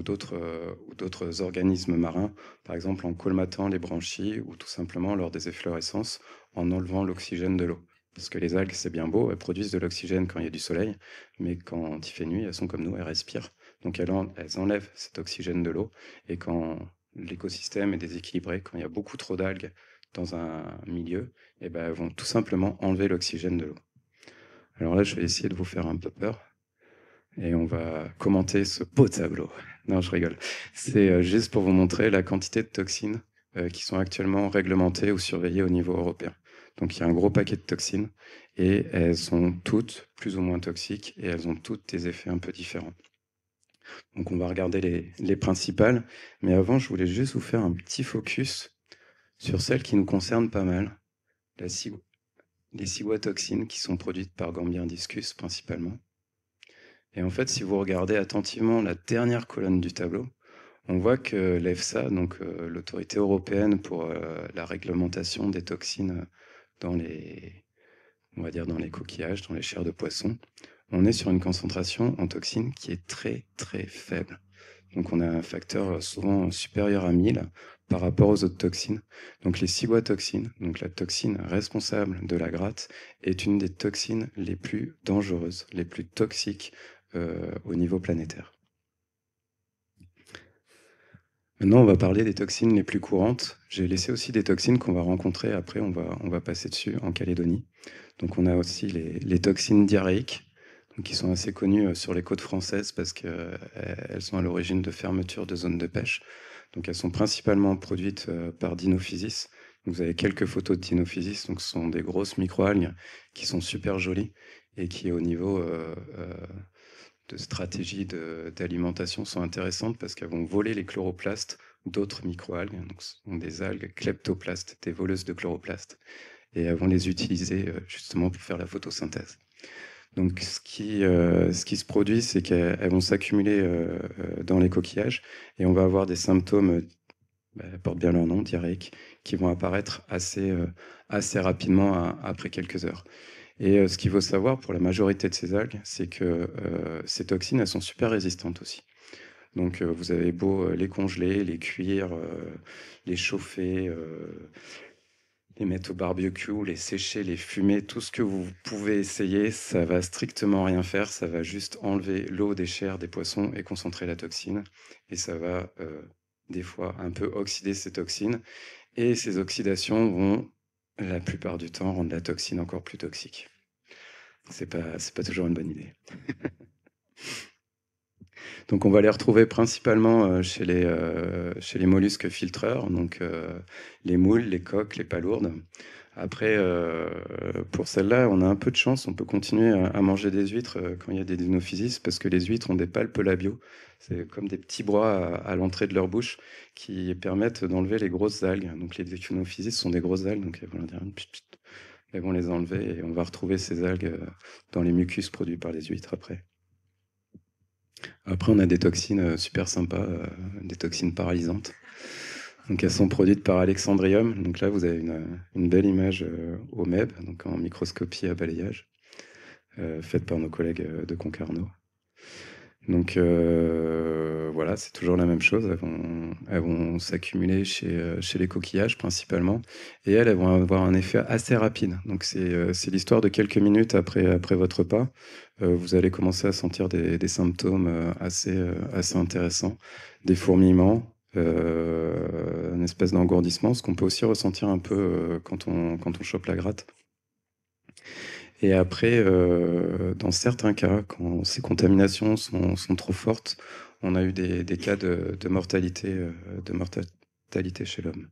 d'autres organismes marins, par exemple en colmatant les branchies ou tout simplement lors des efflorescences en enlevant l'oxygène de l'eau. Parce que les algues, c'est bien beau, elles produisent de l'oxygène quand il y a du soleil, mais quand il fait nuit, elles sont comme nous, elles respirent. Donc elles enlèvent cet oxygène de l'eau, et quand l'écosystème est déséquilibré, quand il y a beaucoup trop d'algues dans un milieu, et ben, elles vont tout simplement enlever l'oxygène de l'eau. Alors là, je vais essayer de vous faire un peu peur et on va commenter ce beau tableau. Non, je rigole. C'est juste pour vous montrer la quantité de toxines qui sont actuellement réglementées ou surveillées au niveau européen. Donc il y a un gros paquet de toxines et elles sont toutes plus ou moins toxiques et elles ont toutes des effets un peu différents. Donc on va regarder les principales, mais avant je voulais juste vous faire un petit focus sur celles qui nous concernent pas mal, les ciguatoxines qui sont produites par Gambia discus principalement. Et en fait, si vous regardez attentivement la dernière colonne du tableau, on voit que l'EFSA, donc l'autorité européenne pour la réglementation des toxines dans on va dire dans les coquillages, dans les chairs de poisson, on est sur une concentration en toxines qui est très très faible. Donc on a un facteur souvent supérieur à 1000 par rapport aux autres toxines. Donc les ciguatoxines, donc la toxine responsable de la gratte, est une des toxines les plus dangereuses, les plus toxiques au niveau planétaire. Maintenant, on va parler des toxines les plus courantes. J'ai laissé aussi des toxines qu'on va rencontrer. Après, on va passer dessus en Calédonie. Donc, on a aussi les toxines diarrhéiques, donc, qui sont assez connues sur les côtes françaises parce qu'elles sont à l'origine de fermeture de zones de pêche. Donc, elles sont principalement produites par Dinophysis. Donc, vous avez quelques photos de Dinophysis. Donc, ce sont des grosses microalgues qui sont super jolies et qui, au niveau de stratégies d'alimentation, sont intéressantes parce qu'elles vont voler les chloroplastes d'autres microalgues. Donc, ce sont des algues kleptoplastes, des voleuses de chloroplastes. Et elles vont les utiliser justement pour faire la photosynthèse. Donc, ce qui se produit, c'est qu'elles vont s'accumuler dans les coquillages et on va avoir des symptômes, portent bien leur nom, diarrhéiques, qui vont apparaître assez rapidement après quelques heures. Et ce qu'il faut savoir pour la majorité de ces algues, c'est que ces toxines, elles sont super résistantes aussi. Donc, vous avez beau les congeler, les cuire, les chauffer, les mettre au barbecue, les sécher, les fumer, tout ce que vous pouvez essayer, ça va strictement rien faire. Ça va juste enlever l'eau des chairs des poissons et concentrer la toxine. Et ça va des fois un peu oxyder ces toxines. Et ces oxydations vont, la plupart du temps, rendre la toxine encore plus toxique. C'est pas toujours une bonne idée. Donc on va les retrouver principalement chez les mollusques filtreurs, donc les moules, les coques, les palourdes. Après, pour celles-là, on a un peu de chance, on peut continuer à manger des huîtres quand il y a des dinophysis, parce que les huîtres ont des palpes labiaux. C'est comme des petits bras à l'entrée de leur bouche qui permettent d'enlever les grosses algues. Donc les dinophysis sont des grosses algues, donc elles vont leur dire elles vont les enlever et on va retrouver ces algues dans les mucus produits par les huîtres après. Après, on a des toxines super sympas, des toxines paralysantes. Donc, elles sont produites par Alexandrium. Donc là, vous avez une belle image au MEB, donc en microscopie à balayage, faite par nos collègues de Concarneau. Donc voilà, c'est toujours la même chose. Elles vont s'accumuler chez les coquillages principalement. Et elles vont avoir un effet assez rapide. Donc c'est l'histoire de quelques minutes après votre repas. Vous allez commencer à sentir des symptômes assez intéressants. Des fourmillements, une espèce d'engourdissement, ce qu'on peut aussi ressentir un peu quand on chope la gratte. Et après, dans certains cas, quand ces contaminations sont trop fortes, on a eu des cas de mortalité chez l'homme.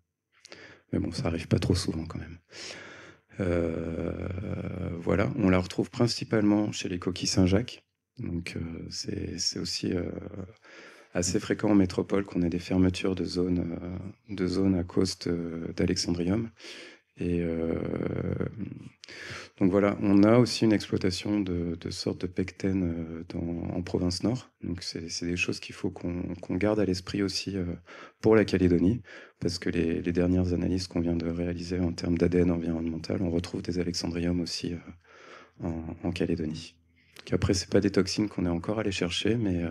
Mais bon, ça arrive pas trop souvent quand même. Voilà, on la retrouve principalement chez les coquilles Saint-Jacques. Donc c'est aussi assez fréquent en métropole qu'on ait des fermetures de zones à cause d'Alexandrium. Et donc voilà, on a aussi une exploitation de sortes de pectènes en province nord. Donc c'est des choses qu'il faut qu'on garde à l'esprit aussi pour la Calédonie, parce que les dernières analyses qu'on vient de réaliser en termes d'ADN environnemental, on retrouve des alexandriums aussi en Calédonie. Donc après, c'est pas des toxines qu'on est encore allé chercher, mais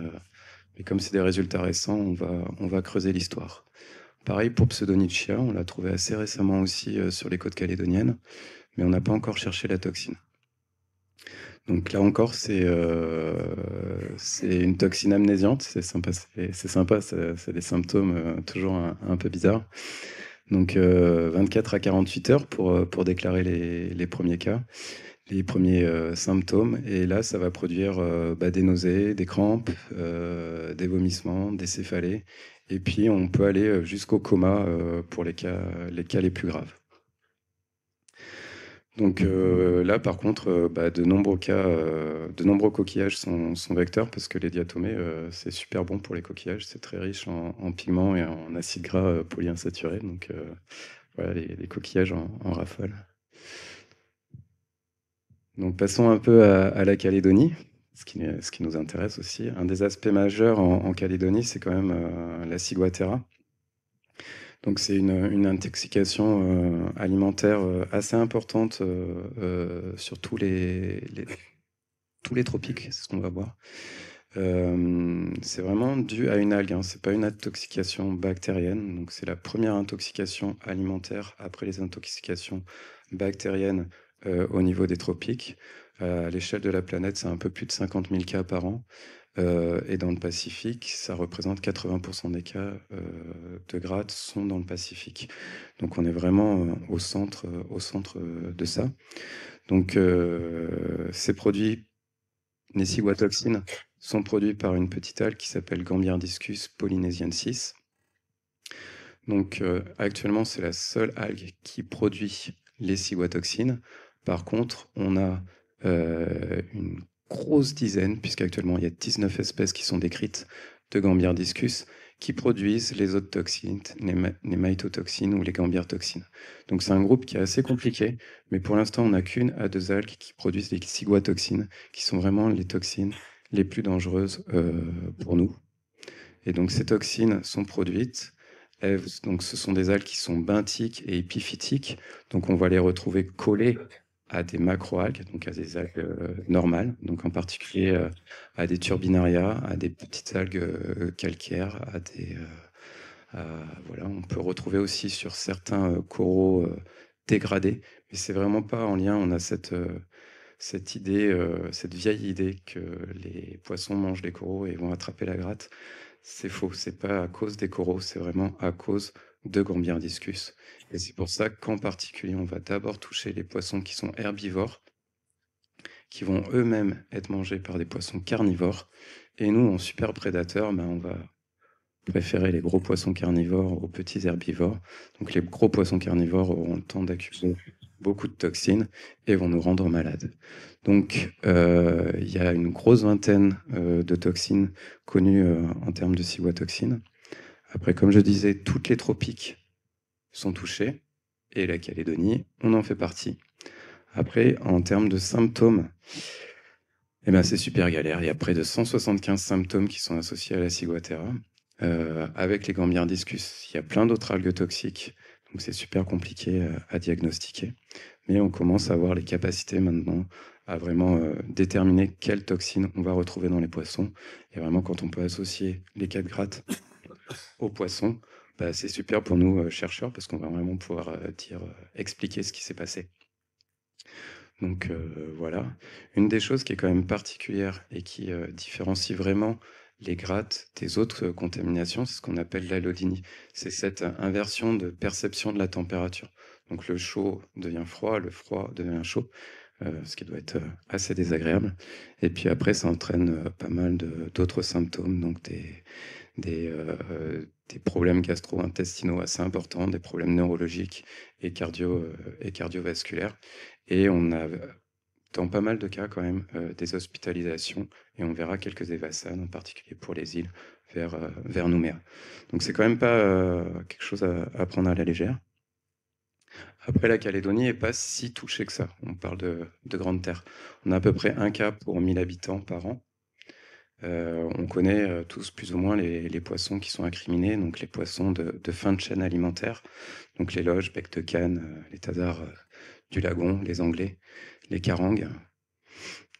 comme c'est des résultats récents, on va creuser l'histoire. Pareil pour Pseudonychia, on l'a trouvé assez récemment aussi sur les côtes calédoniennes, mais on n'a pas encore cherché la toxine. Donc là encore, c'est une toxine amnésiante, c'est sympa, c'est des symptômes toujours un peu bizarres. Donc 24 à 48 heures pour déclarer les premiers cas, les premiers symptômes. Et là, ça va produire des nausées, des crampes, des vomissements, des céphalées. Et puis, on peut aller jusqu'au coma pour les cas les plus graves. Donc là, par contre, de nombreux coquillages sont vecteurs parce que les diatomées, c'est super bon pour les coquillages. C'est très riche en pigments et en acides gras polyinsaturés. Donc voilà, les coquillages en raffolent. Donc passons un peu à la Calédonie, ce qui nous intéresse aussi. Un des aspects majeurs en Calédonie, c'est quand même la ciguatera. Donc c'est une intoxication alimentaire assez importante sur tous les tropiques, c'est ce qu'on va voir. C'est vraiment dû à une algue, hein. C'est pas une intoxication bactérienne. Donc c'est la première intoxication alimentaire après les intoxications bactériennes au niveau des tropiques. À l'échelle de la planète, c'est un peu plus de 50 000 cas par an. Et dans le Pacifique, ça représente 80% des cas de gratte sont dans le Pacifique. Donc on est vraiment au centre de ça. Donc ces produits, les ciguatoxines, sont produits par une petite algue qui s'appelle Gambierdiscus polynesiensis. Donc actuellement, c'est la seule algue qui produit les ciguatoxines. Par contre, on a une grosse dizaine, puisqu'actuellement il y a 19 espèces qui sont décrites de Gambierdiscus qui produisent les autres toxines, les maïtotoxines ou les gambiertoxines. Donc c'est un groupe qui est assez compliqué, mais pour l'instant on n'a qu'une à deux algues qui produisent les ciguatoxines, qui sont vraiment les toxines les plus dangereuses pour nous. Et donc ces toxines sont produites. Donc ce sont des algues qui sont benthiques et épiphytiques. Donc on va les retrouver collées à des macroalgues, donc à des algues normales, donc en particulier à des turbinaria, à des petites algues calcaires, voilà, on peut retrouver aussi sur certains coraux dégradés, mais c'est vraiment pas en lien. On a cette idée, cette vieille idée que les poissons mangent les coraux et vont attraper la gratte. C'est faux, c'est pas à cause des coraux, c'est vraiment à cause de Gambierdiscus. Et c'est pour ça qu'en particulier, on va d'abord toucher les poissons qui sont herbivores, qui vont eux-mêmes être mangés par des poissons carnivores. Et nous, en super prédateurs, on va préférer les gros poissons carnivores aux petits herbivores. Donc les gros poissons carnivores auront le temps d'accumuler beaucoup de toxines et vont nous rendre malades. Donc il y a une grosse vingtaine de toxines connues en termes de ciguatoxines. Après, comme je disais, toutes les tropiques sont touchées et la Calédonie, on en fait partie. Après, en termes de symptômes, eh ben, c'est super galère. Il y a près de 175 symptômes qui sont associés à la ciguatera. Avec les Gambierdiscus, il y a plein d'autres algues toxiques, donc c'est super compliqué à diagnostiquer. Mais on commence à avoir les capacités maintenant à vraiment déterminer quelles toxines on va retrouver dans les poissons. Et vraiment, quand on peut associer les 4 grattes aux poissons, bah, c'est super pour nous, chercheurs, parce qu'on va vraiment pouvoir expliquer ce qui s'est passé. Donc voilà. Une des choses qui est quand même particulière et qui différencie vraiment les grattes des autres contaminations, c'est ce qu'on appelle l'allodynie. C'est cette inversion de perception de la température. Donc le chaud devient froid, le froid devient chaud, ce qui doit être assez désagréable. Et puis après, ça entraîne pas mal d'autres symptômes, donc des problèmes gastro-intestinaux assez importants, des problèmes neurologiques et cardiovasculaires. Et on a, dans pas mal de cas quand même, des hospitalisations, et on verra quelques évassanes, en particulier pour les îles, vers Nouméa. Donc c'est quand même pas quelque chose à prendre à la légère. Après, la Calédonie n'est pas si touchée que ça. On parle de grande terre. On a à peu près un cas pour 1000 habitants par an. On connaît tous plus ou moins les poissons qui sont incriminés, donc les poissons de fin de chaîne alimentaire, donc les loges, bec de canne, les tasards du lagon, les anglais, les carangues.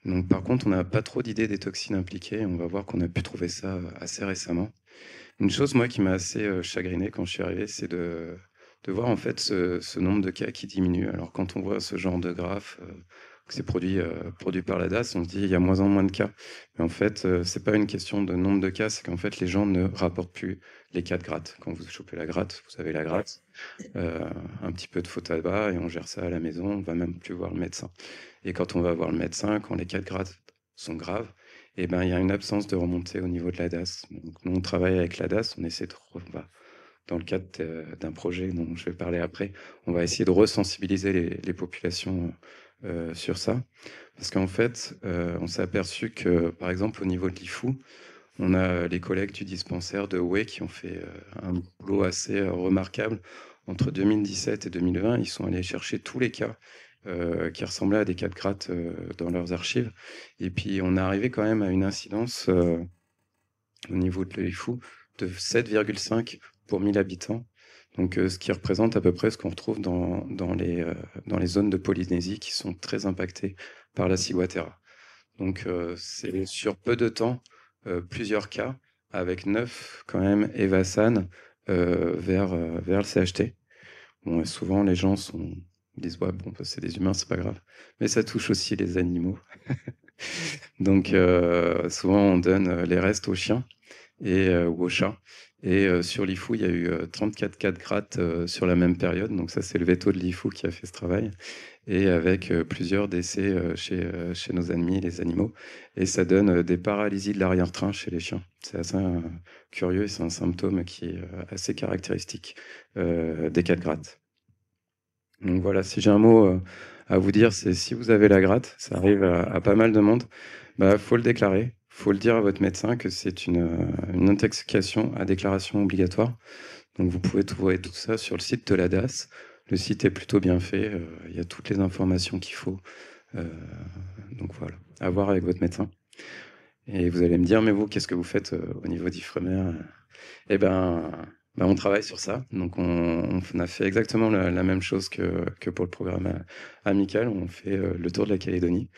Donc par contre, on n'a pas trop d'idées des toxines impliquées. On va voir qu'on a pu trouver ça assez récemment. Une chose, moi, qui m'a assez chagriné quand je suis arrivé, c'est de voir en fait ce nombre de cas qui diminue. Alors quand on voit ce genre de graphe, que c'est produit par la DAS, on se dit il y a moins en moins de cas. Mais en fait, c'est pas une question de nombre de cas, c'est qu'en fait les gens ne rapportent plus les cas de gratte. Quand vous chopez la gratte, vous avez la gratte, un petit peu de faux tabac et on gère ça à la maison. On va même plus voir le médecin. Et quand on va voir le médecin, quand les cas de gratte sont graves, eh ben, il y a une absence de remontée au niveau de la DAS. Donc, nous, on travaille avec la DAS, on essaie dans le cadre d'un projet dont je vais parler après, on va essayer de resensibiliser les populations sur ça. Parce qu'en fait, on s'est aperçu que, par exemple, au niveau de l'IFU, on a les collègues du dispensaire de Houé qui ont fait un boulot assez remarquable. Entre 2017 et 2020, ils sont allés chercher tous les cas qui ressemblaient à des cas de gratte dans leurs archives. Et puis, on est arrivé quand même à une incidence au niveau de l'IFU de 7,5 pour 1000 habitants. Donc, ce qui représente à peu près ce qu'on retrouve dans les zones de Polynésie qui sont très impactées par la ciguatera. Donc, c'est sur peu de temps, plusieurs cas, avec 9 quand même évassanes vers le CHT. Bon, et souvent, les gens disent ouais, bon, c'est des humains, c'est pas grave. Mais ça touche aussi les animaux. Donc, souvent, on donne les restes aux chiens ou aux chats. Et sur l'IFU, il y a eu 34 cas de gratte sur la même période. Donc, ça, c'est le veto de l'IFU qui a fait ce travail. Et avec plusieurs décès chez nos ennemis, les animaux. Et ça donne des paralysies de l'arrière-train chez les chiens. C'est assez curieux et c'est un symptôme qui est assez caractéristique des cas de gratte. Donc voilà, si j'ai un mot à vous dire, c'est si vous avez la gratte, ça arrive à pas mal de monde, bah, faut le déclarer. Faut le dire à votre médecin que c'est une intoxication à déclaration obligatoire. Donc vous pouvez trouver tout ça sur le site de la DAS. Le site est plutôt bien fait, il y a toutes les informations qu'il faut. Donc voilà, à voir avec votre médecin. Et vous allez me dire, mais vous, qu'est-ce que vous faites au niveau d'Ifremer? Eh ben, on travaille sur ça. Donc, on a fait exactement la même chose que pour le programme amical. On fait le tour de la Calédonie.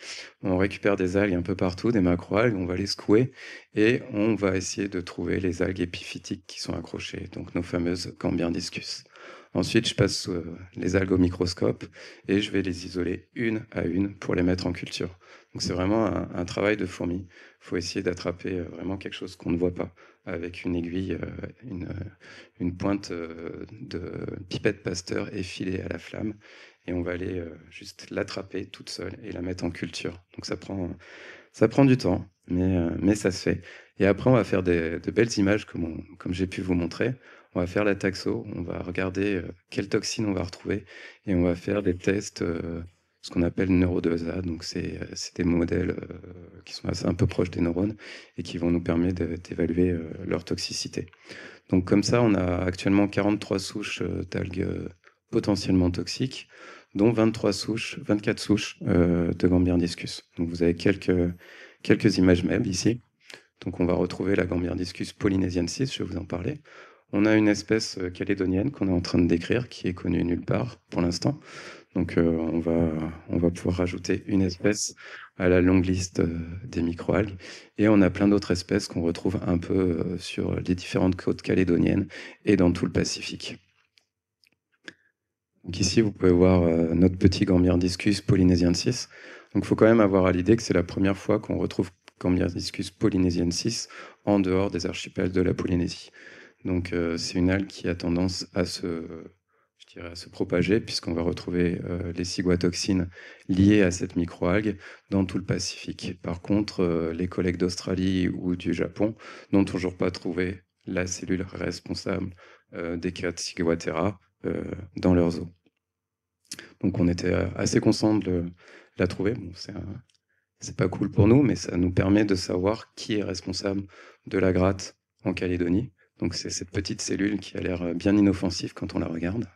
On récupère des algues un peu partout, des macroalgues, on va les secouer et on va essayer de trouver les algues épiphytiques qui sont accrochées, donc nos fameuses Gambierdiscus. Ensuite, je passe les algues au microscope et je vais les isoler une à une pour les mettre en culture. Donc, c'est vraiment un travail de fourmi. Il faut essayer d'attraper vraiment quelque chose qu'on ne voit pas avec une aiguille, une pointe de pipette Pasteur effilée à la flamme. Et on va aller juste l'attraper toute seule et la mettre en culture. Donc ça prend du temps, mais ça se fait. Et après, on va faire de belles images comme j'ai pu vous montrer. On va faire la taxo, on va regarder quelles toxines on va retrouver et on va faire des tests, ce qu'on appelle neurodosage. Donc c'est des modèles qui sont un peu proches des neurones et qui vont nous permettre d'évaluer leur toxicité. Donc comme ça, on a actuellement 43 souches d'algues potentiellement toxiques. dont 24 souches de Gambierdiscus. Donc vous avez quelques images MEB ici. Donc on va retrouver la Gambierdiscus polynesiensis, je vais vous en parler. On a une espèce calédonienne qu'on est en train de décrire, qui est connue nulle part pour l'instant. Donc on va pouvoir rajouter une espèce à la longue liste des microalgues. Et on a plein d'autres espèces qu'on retrouve un peu sur les différentes côtes calédoniennes et dans tout le Pacifique. Donc ici, vous pouvez voir notre petit Gambierdiscus polynesiensis. Donc il faut quand même avoir à l'idée que c'est la première fois qu'on retrouve Gambierdiscus polynesiensis en dehors des archipels de la Polynésie. Donc c'est une algue qui a tendance à se propager, puisqu'on va retrouver les ciguatoxines liées à cette microalgue dans tout le Pacifique. Par contre, les collègues d'Australie ou du Japon n'ont toujours pas trouvé la cellule responsable des Ciguatera dans leurs eaux. Donc on était assez content de la trouver. Bon, c'est pas cool pour nous, mais ça nous permet de savoir qui est responsable de la gratte en Calédonie. Donc c'est cette petite cellule qui a l'air bien inoffensive quand on la regarde.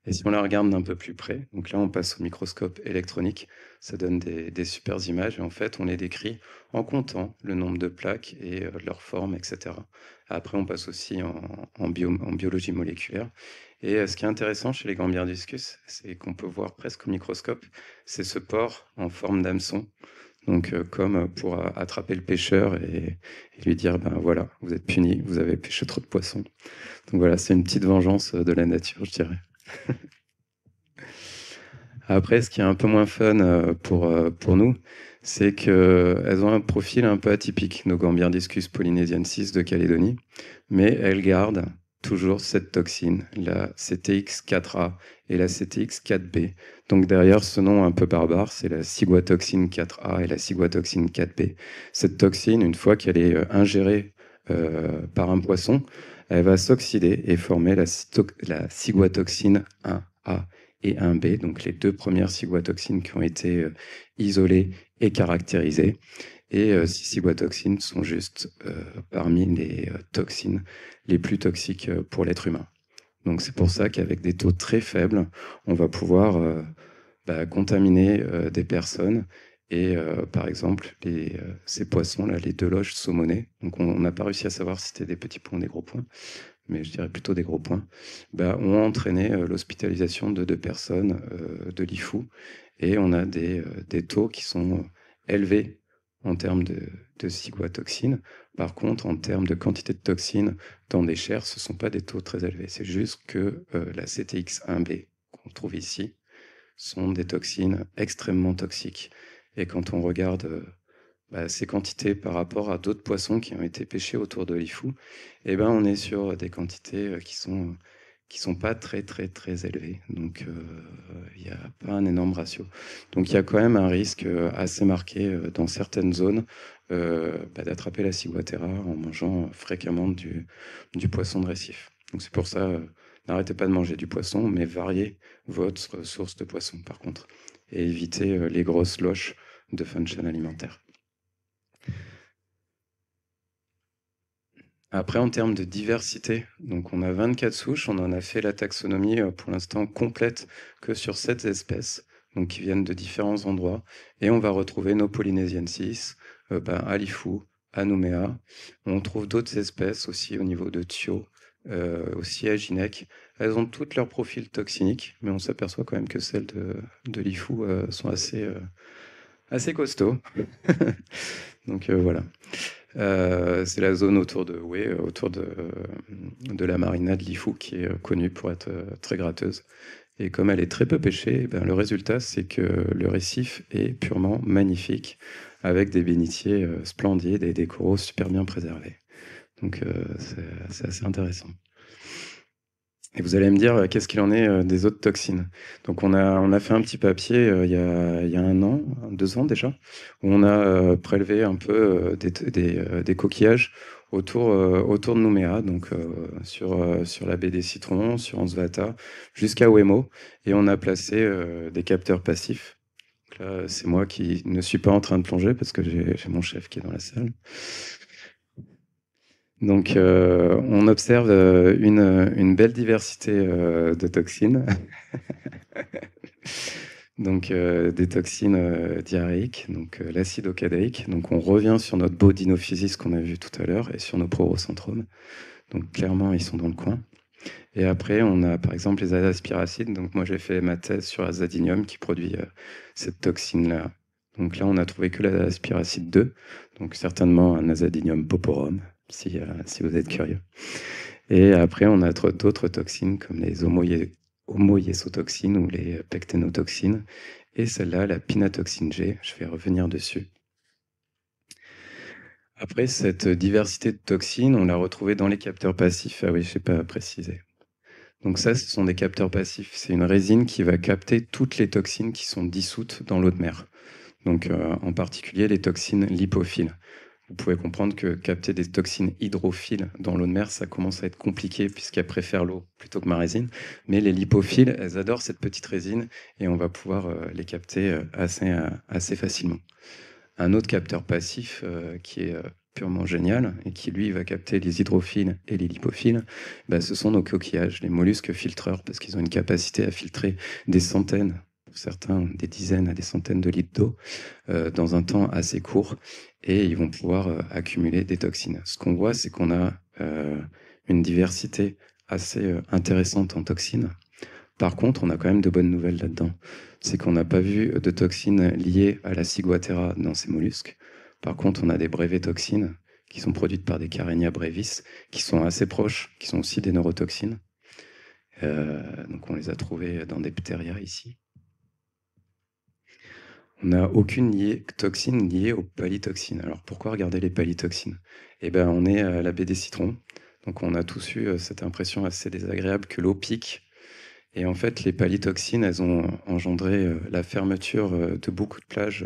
Et si on la regarde d'un peu plus près, donc là on passe au microscope électronique, ça donne des super images, et en fait on les décrit en comptant le nombre de plaques et leur forme, etc. Après on passe aussi en biologie moléculaire. Et ce qui est intéressant chez les Gambierdiscus, c'est qu'on peut voir presque au microscope, c'est ce port en forme d'hameçon. Donc comme pour attraper le pêcheur et lui dire, ben voilà, vous êtes puni, vous avez pêché trop de poissons. Donc voilà, c'est une petite vengeance de la nature, je dirais. Après, ce qui est un peu moins fun pour nous, c'est qu'elles ont un profil un peu atypique, nos Gambierdiscus polynesiensis de Calédonie, mais elles gardent toujours cette toxine, la CTX4A et la CTX4B. Donc derrière ce nom un peu barbare, c'est la ciguatoxine 4A et la ciguatoxine 4B. Cette toxine, une fois qu'elle est ingérée par un poisson, elle va s'oxyder et former la ciguatoxine 1A et 1B, donc les deux premières ciguatoxines qui ont été isolées et caractérisées. Et ces ciguatoxines sont juste parmi les toxines les plus toxiques pour l'être humain. Donc c'est pour ça qu'avec des taux très faibles, on va pouvoir contaminer des personnes. Et par exemple, ces poissons-là, les Deloche saumonés, donc on n'a pas réussi à savoir si c'était des petits points ou des gros points, mais je dirais plutôt des gros points, ont entraîné l'hospitalisation de 2 personnes de l'IFU. Et on a des taux qui sont élevés en termes de ciguatoxines. Par contre, en termes de quantité de toxines dans des chairs, ce ne sont pas des taux très élevés. C'est juste que la CTX1B qu'on trouve ici sont des toxines extrêmement toxiques. Et quand on regarde ces quantités par rapport à d'autres poissons qui ont été pêchés autour de l'IFU, on est sur des quantités qui sont pas très élevées. Donc il n'y a pas un énorme ratio. Donc il y a quand même un risque assez marqué dans certaines zones d'attraper la ciguatera en mangeant fréquemment du poisson de récif. Donc c'est pour ça, n'arrêtez pas de manger du poisson, mais variez votre source de poisson par contre. Et évitez les grosses loches de fin de chaîne alimentaire. Après, en termes de diversité, donc on a 24 souches, on en a fait la taxonomie pour l'instant complète que sur 7 espèces, donc qui viennent de différents endroits, et on va retrouver nos Polynesiensis à l'IFU, à Nouméa. On trouve d'autres espèces aussi au niveau de Thio, aussi à Ginec. Elles ont toutes leurs profils toxiniques, mais on s'aperçoit quand même que celles de l'IFU sont assez costauds. Donc voilà. C'est la zone autour de la marina de l'IFU qui est connue pour être très gratteuse. Et comme elle est très peu pêchée, le résultat, c'est que le récif est purement magnifique, avec des bénitiers splendides et des coraux super bien préservés. Donc c'est assez intéressant. Et vous allez me dire, qu'est-ce qu'il en est des autres toxines? Donc on a fait un petit papier il y a 1 an, 2 ans déjà, où on a prélevé un peu des coquillages autour de Nouméa, donc sur la baie des Citrons, sur Ansvata, jusqu'à Wemo, et on a placé des capteurs passifs. Donc là, c'est moi qui ne suis pas en train de plonger, parce que j'ai mon chef qui est dans la salle. Donc, on observe une belle diversité de toxines. Donc, des toxines diarrhéiques, donc l'acide ocadéique. Donc, on revient sur notre beau dinophysis qu'on a vu tout à l'heure et sur nos prorocentromes. Donc, clairement, ils sont dans le coin. Et après, on a par exemple les azaspiracides. Donc, moi, j'ai fait ma thèse sur azadinium qui produit cette toxine-là. Donc là, on a trouvé que l'azaspiracide 2, donc certainement un azadinium poporum, si vous êtes curieux. Et après, on a d'autres toxines comme les homoyésotoxines ou les pecténotoxines. Et celle-là, la pinatoxine G, je vais revenir dessus. Après, cette diversité de toxines, on l'a retrouvée dans les capteurs passifs. Ah oui, je n'ai pas précisé. Donc ça, ce sont des capteurs passifs. C'est une résine qui va capter toutes les toxines qui sont dissoutes dans l'eau de mer. Donc en particulier les toxines lipophiles. Vous pouvez comprendre que capter des toxines hydrophiles dans l'eau de mer, ça commence à être compliqué puisqu'elles préfèrent l'eau plutôt que ma résine. Mais les lipophiles, elles adorent cette petite résine et on va pouvoir les capter assez facilement. Un autre capteur passif qui est purement génial et qui, lui, va capter les hydrophiles et les lipophiles, bah, ce sont nos coquillages, les mollusques filtreurs, parce qu'ils ont une capacité à filtrer des centaines, pour certains des dizaines à des centaines de litres d'eau dans un temps assez court, et ils vont pouvoir accumuler des toxines. Ce qu'on voit, c'est qu'on a une diversité assez intéressante en toxines. Par contre, on a quand même de bonnes nouvelles là-dedans. C'est qu'on n'a pas vu de toxines liées à la ciguatera dans ces mollusques. Par contre, on a des brévétoxines qui sont produites par des Carenia brevis, qui sont assez proches, qui sont aussi des neurotoxines. Donc on les a trouvées dans des ptéria ici. On n'a aucune toxine liée aux palytoxines. Alors pourquoi regarder les palytoxines? Eh ben, on est à la baie des Citrons. Donc on a tous eu cette impression assez désagréable que l'eau pique. Et en fait, les palytoxines, elles ont engendré la fermeture de beaucoup de plages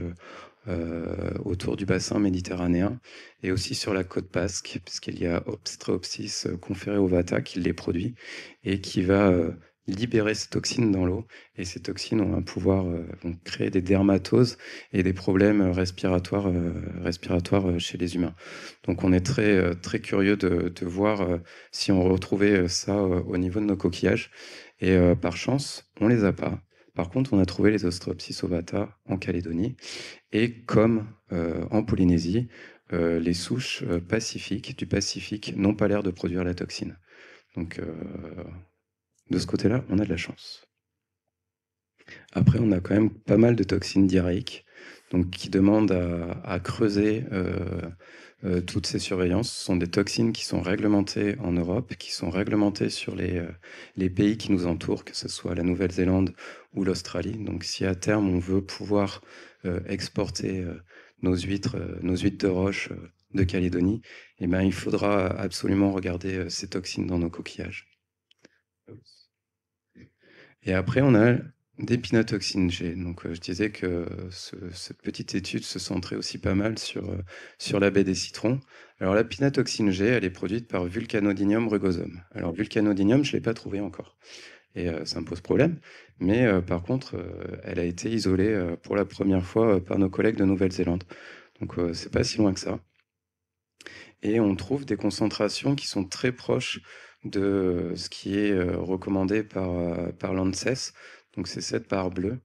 autour du bassin méditerranéen et aussi sur la côte basque, puisqu'il y a Obstreopsis confereovata qui les produit et qui va libérer ces toxines dans l'eau. Et ces toxines ont un pouvoir, vont créer des dermatoses et des problèmes respiratoires chez les humains. Donc on est très curieux de voir si on retrouvait ça au niveau de nos coquillages. Et par chance, on les a pas. Par contre, on a trouvé les Ostreopsis ovata en Calédonie et comme en Polynésie, les souches du Pacifique n'ont pas l'air de produire la toxine. Donc de ce côté-là, on a de la chance. Après, on a quand même pas mal de toxines diarrhéiques, donc qui demandent à creuser toutes ces surveillances. Ce sont des toxines qui sont réglementées en Europe, qui sont réglementées sur les pays qui nous entourent, que ce soit la Nouvelle-Zélande ou l'Australie. Donc si à terme on veut pouvoir exporter nos huîtres de roche de Calédonie, eh ben, il faudra absolument regarder ces toxines dans nos coquillages. Et après, on a des pinatoxines G. Donc, je disais que cette petite étude se centrait aussi pas mal sur la baie des Citrons. Alors, la pinatoxine G, elle est produite par Vulcanodinium rugosum. Alors, Vulcanodinium, je ne l'ai pas trouvé encore. Et ça me pose problème. Mais par contre, elle a été isolée pour la première fois par nos collègues de Nouvelle-Zélande. Donc, c'est pas si loin que ça. Et on trouve des concentrations qui sont très proches de ce qui est recommandé par l'ANSES. Donc c'est cette barre bleue.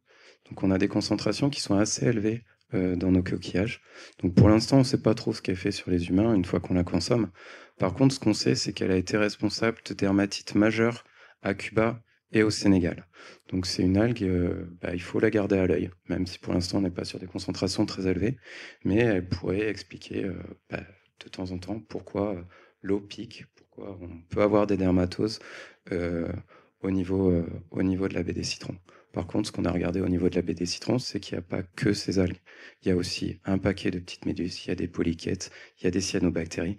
Donc on a des concentrations qui sont assez élevées dans nos coquillages. Donc pour l'instant, on ne sait pas trop ce qu'elle fait sur les humains une fois qu'on la consomme. Par contre, ce qu'on sait, c'est qu'elle a été responsable de dermatites majeures à Cuba et au Sénégal. Donc c'est une algue, il faut la garder à l'œil, même si pour l'instant on n'est pas sur des concentrations très élevées, mais elle pourrait expliquer de temps en temps pourquoi l'eau pique, pourquoi on peut avoir des dermatoses au niveau de la baie des Citrons. Par contre, ce qu'on a regardé au niveau de la baie des Citrons, c'est qu'il n'y a pas que ces algues. Il y a aussi un paquet de petites méduses, il y a des polychètes, il y a des cyanobactéries.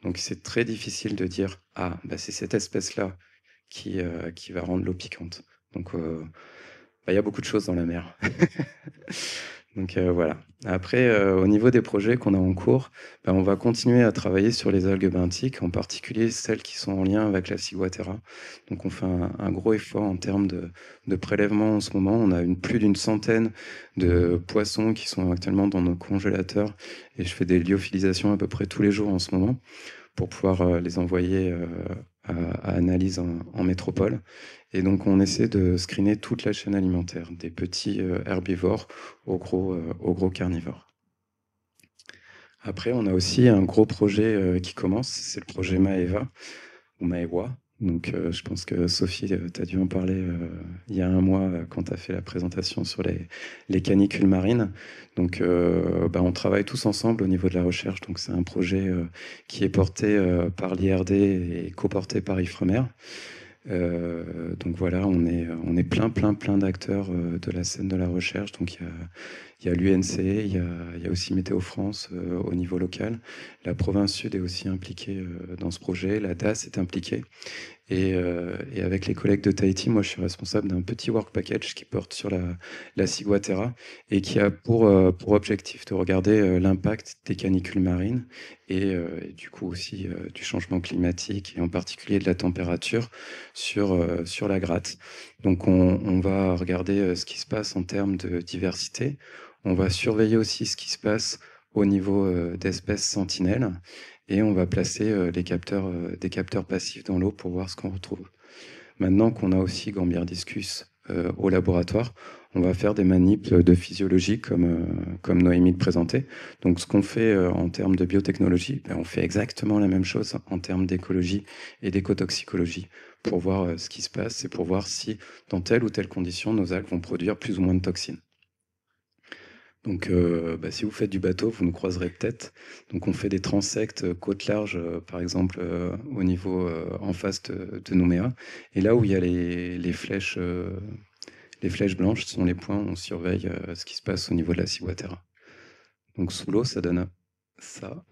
Donc c'est très difficile de dire « Ah, c'est cette espèce-là qui va rendre l'eau piquante ». Donc il y a beaucoup de choses dans la mer. Donc voilà. Après, au niveau des projets qu'on a en cours, on va continuer à travailler sur les algues benthiques, en particulier celles qui sont en lien avec la ciguatera. Donc on fait un gros effort en termes de prélèvement en ce moment. On a plus d'une centaine de poissons qui sont actuellement dans nos congélateurs et je fais des lyophilisations à peu près tous les jours en ce moment pour pouvoir les envoyer à analyse en métropole. Et donc, on essaie de screener toute la chaîne alimentaire, des petits herbivores aux gros carnivores. Après, on a aussi un gros projet qui commence, c'est le projet Maeva, ou Maewa. Donc, je pense que Sophie, tu as dû en parler il y a un mois quand tu as fait la présentation sur les canicules marines. Donc, on travaille tous ensemble au niveau de la recherche. Donc, c'est un projet qui est porté par l'IRD et coporté par Ifremer. Donc voilà, on est plein d'acteurs de la scène de la recherche. Donc il y a l'UNC, il y a aussi Météo France au niveau local. La province Sud est aussi impliquée dans ce projet. La DAS est impliquée. Et avec les collègues de Tahiti, moi, je suis responsable d'un petit work package qui porte sur la ciguatera et qui a pour objectif de regarder l'impact des canicules marines et du coup aussi du changement climatique et en particulier de la température sur la gratte. Donc, on va regarder ce qui se passe en termes de diversité. On va surveiller aussi ce qui se passe au niveau d'espèces sentinelles. Et on va placer des capteurs passifs dans l'eau pour voir ce qu'on retrouve. Maintenant qu'on a aussi Gambierdiscus au laboratoire, on va faire des manips de physiologie comme Noémie le présentait. Donc ce qu'on fait en termes de biotechnologie, on fait exactement la même chose en termes d'écologie et d'écotoxicologie pour voir ce qui se passe et pour voir si dans telle ou telle condition nos algues vont produire plus ou moins de toxines. Donc, si vous faites du bateau, vous nous croiserez peut-être. Donc, on fait des transects côte large, par exemple, au niveau en face de Nouméa. Et là où il y a les flèches blanches, ce sont les points où on surveille ce qui se passe au niveau de la ciguatera. Donc, sous l'eau, ça donne ça.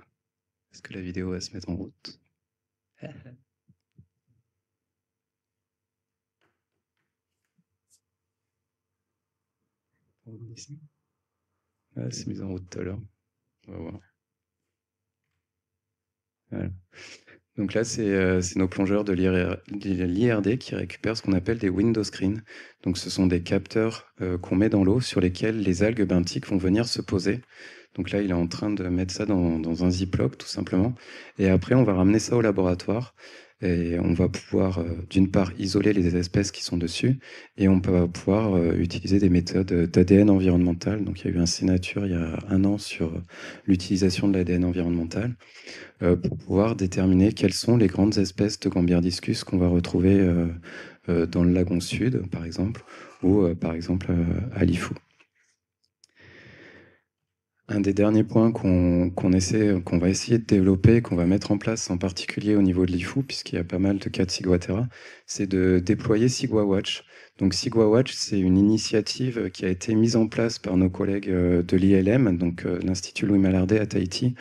Est-ce que la vidéo va se mettre en route? C'est mis en route tout à l'heure. On va voir. Voilà. Donc là, c'est nos plongeurs de l'IRD qui récupèrent ce qu'on appelle des window screens. Donc ce sont des capteurs qu'on met dans l'eau sur lesquels les algues benthiques vont venir se poser. Donc là, il est en train de mettre ça dans un ziploc, tout simplement. Et après, on va ramener ça au laboratoire. Et on va pouvoir, d'une part, isoler les espèces qui sont dessus. Et on va pouvoir utiliser des méthodes d'ADN environnemental. Donc il y a eu un sénature il y a un an sur l'utilisation de l'ADN environnemental pour pouvoir déterminer quelles sont les grandes espèces de Gambierdiscus qu'on va retrouver dans le lagon sud, par exemple, ou par exemple à Lifou. Un des derniers points qu'on va essayer de développer, qu'on va mettre en place en particulier au niveau de l'IFU, puisqu'il y a pas mal de cas de ciguatera, c'est de déployer Sigua Watch. Donc Sigua Watch, c'est une initiative qui a été mise en place par nos collègues de l'ILM, donc l'Institut Louis Malardé à Tahiti,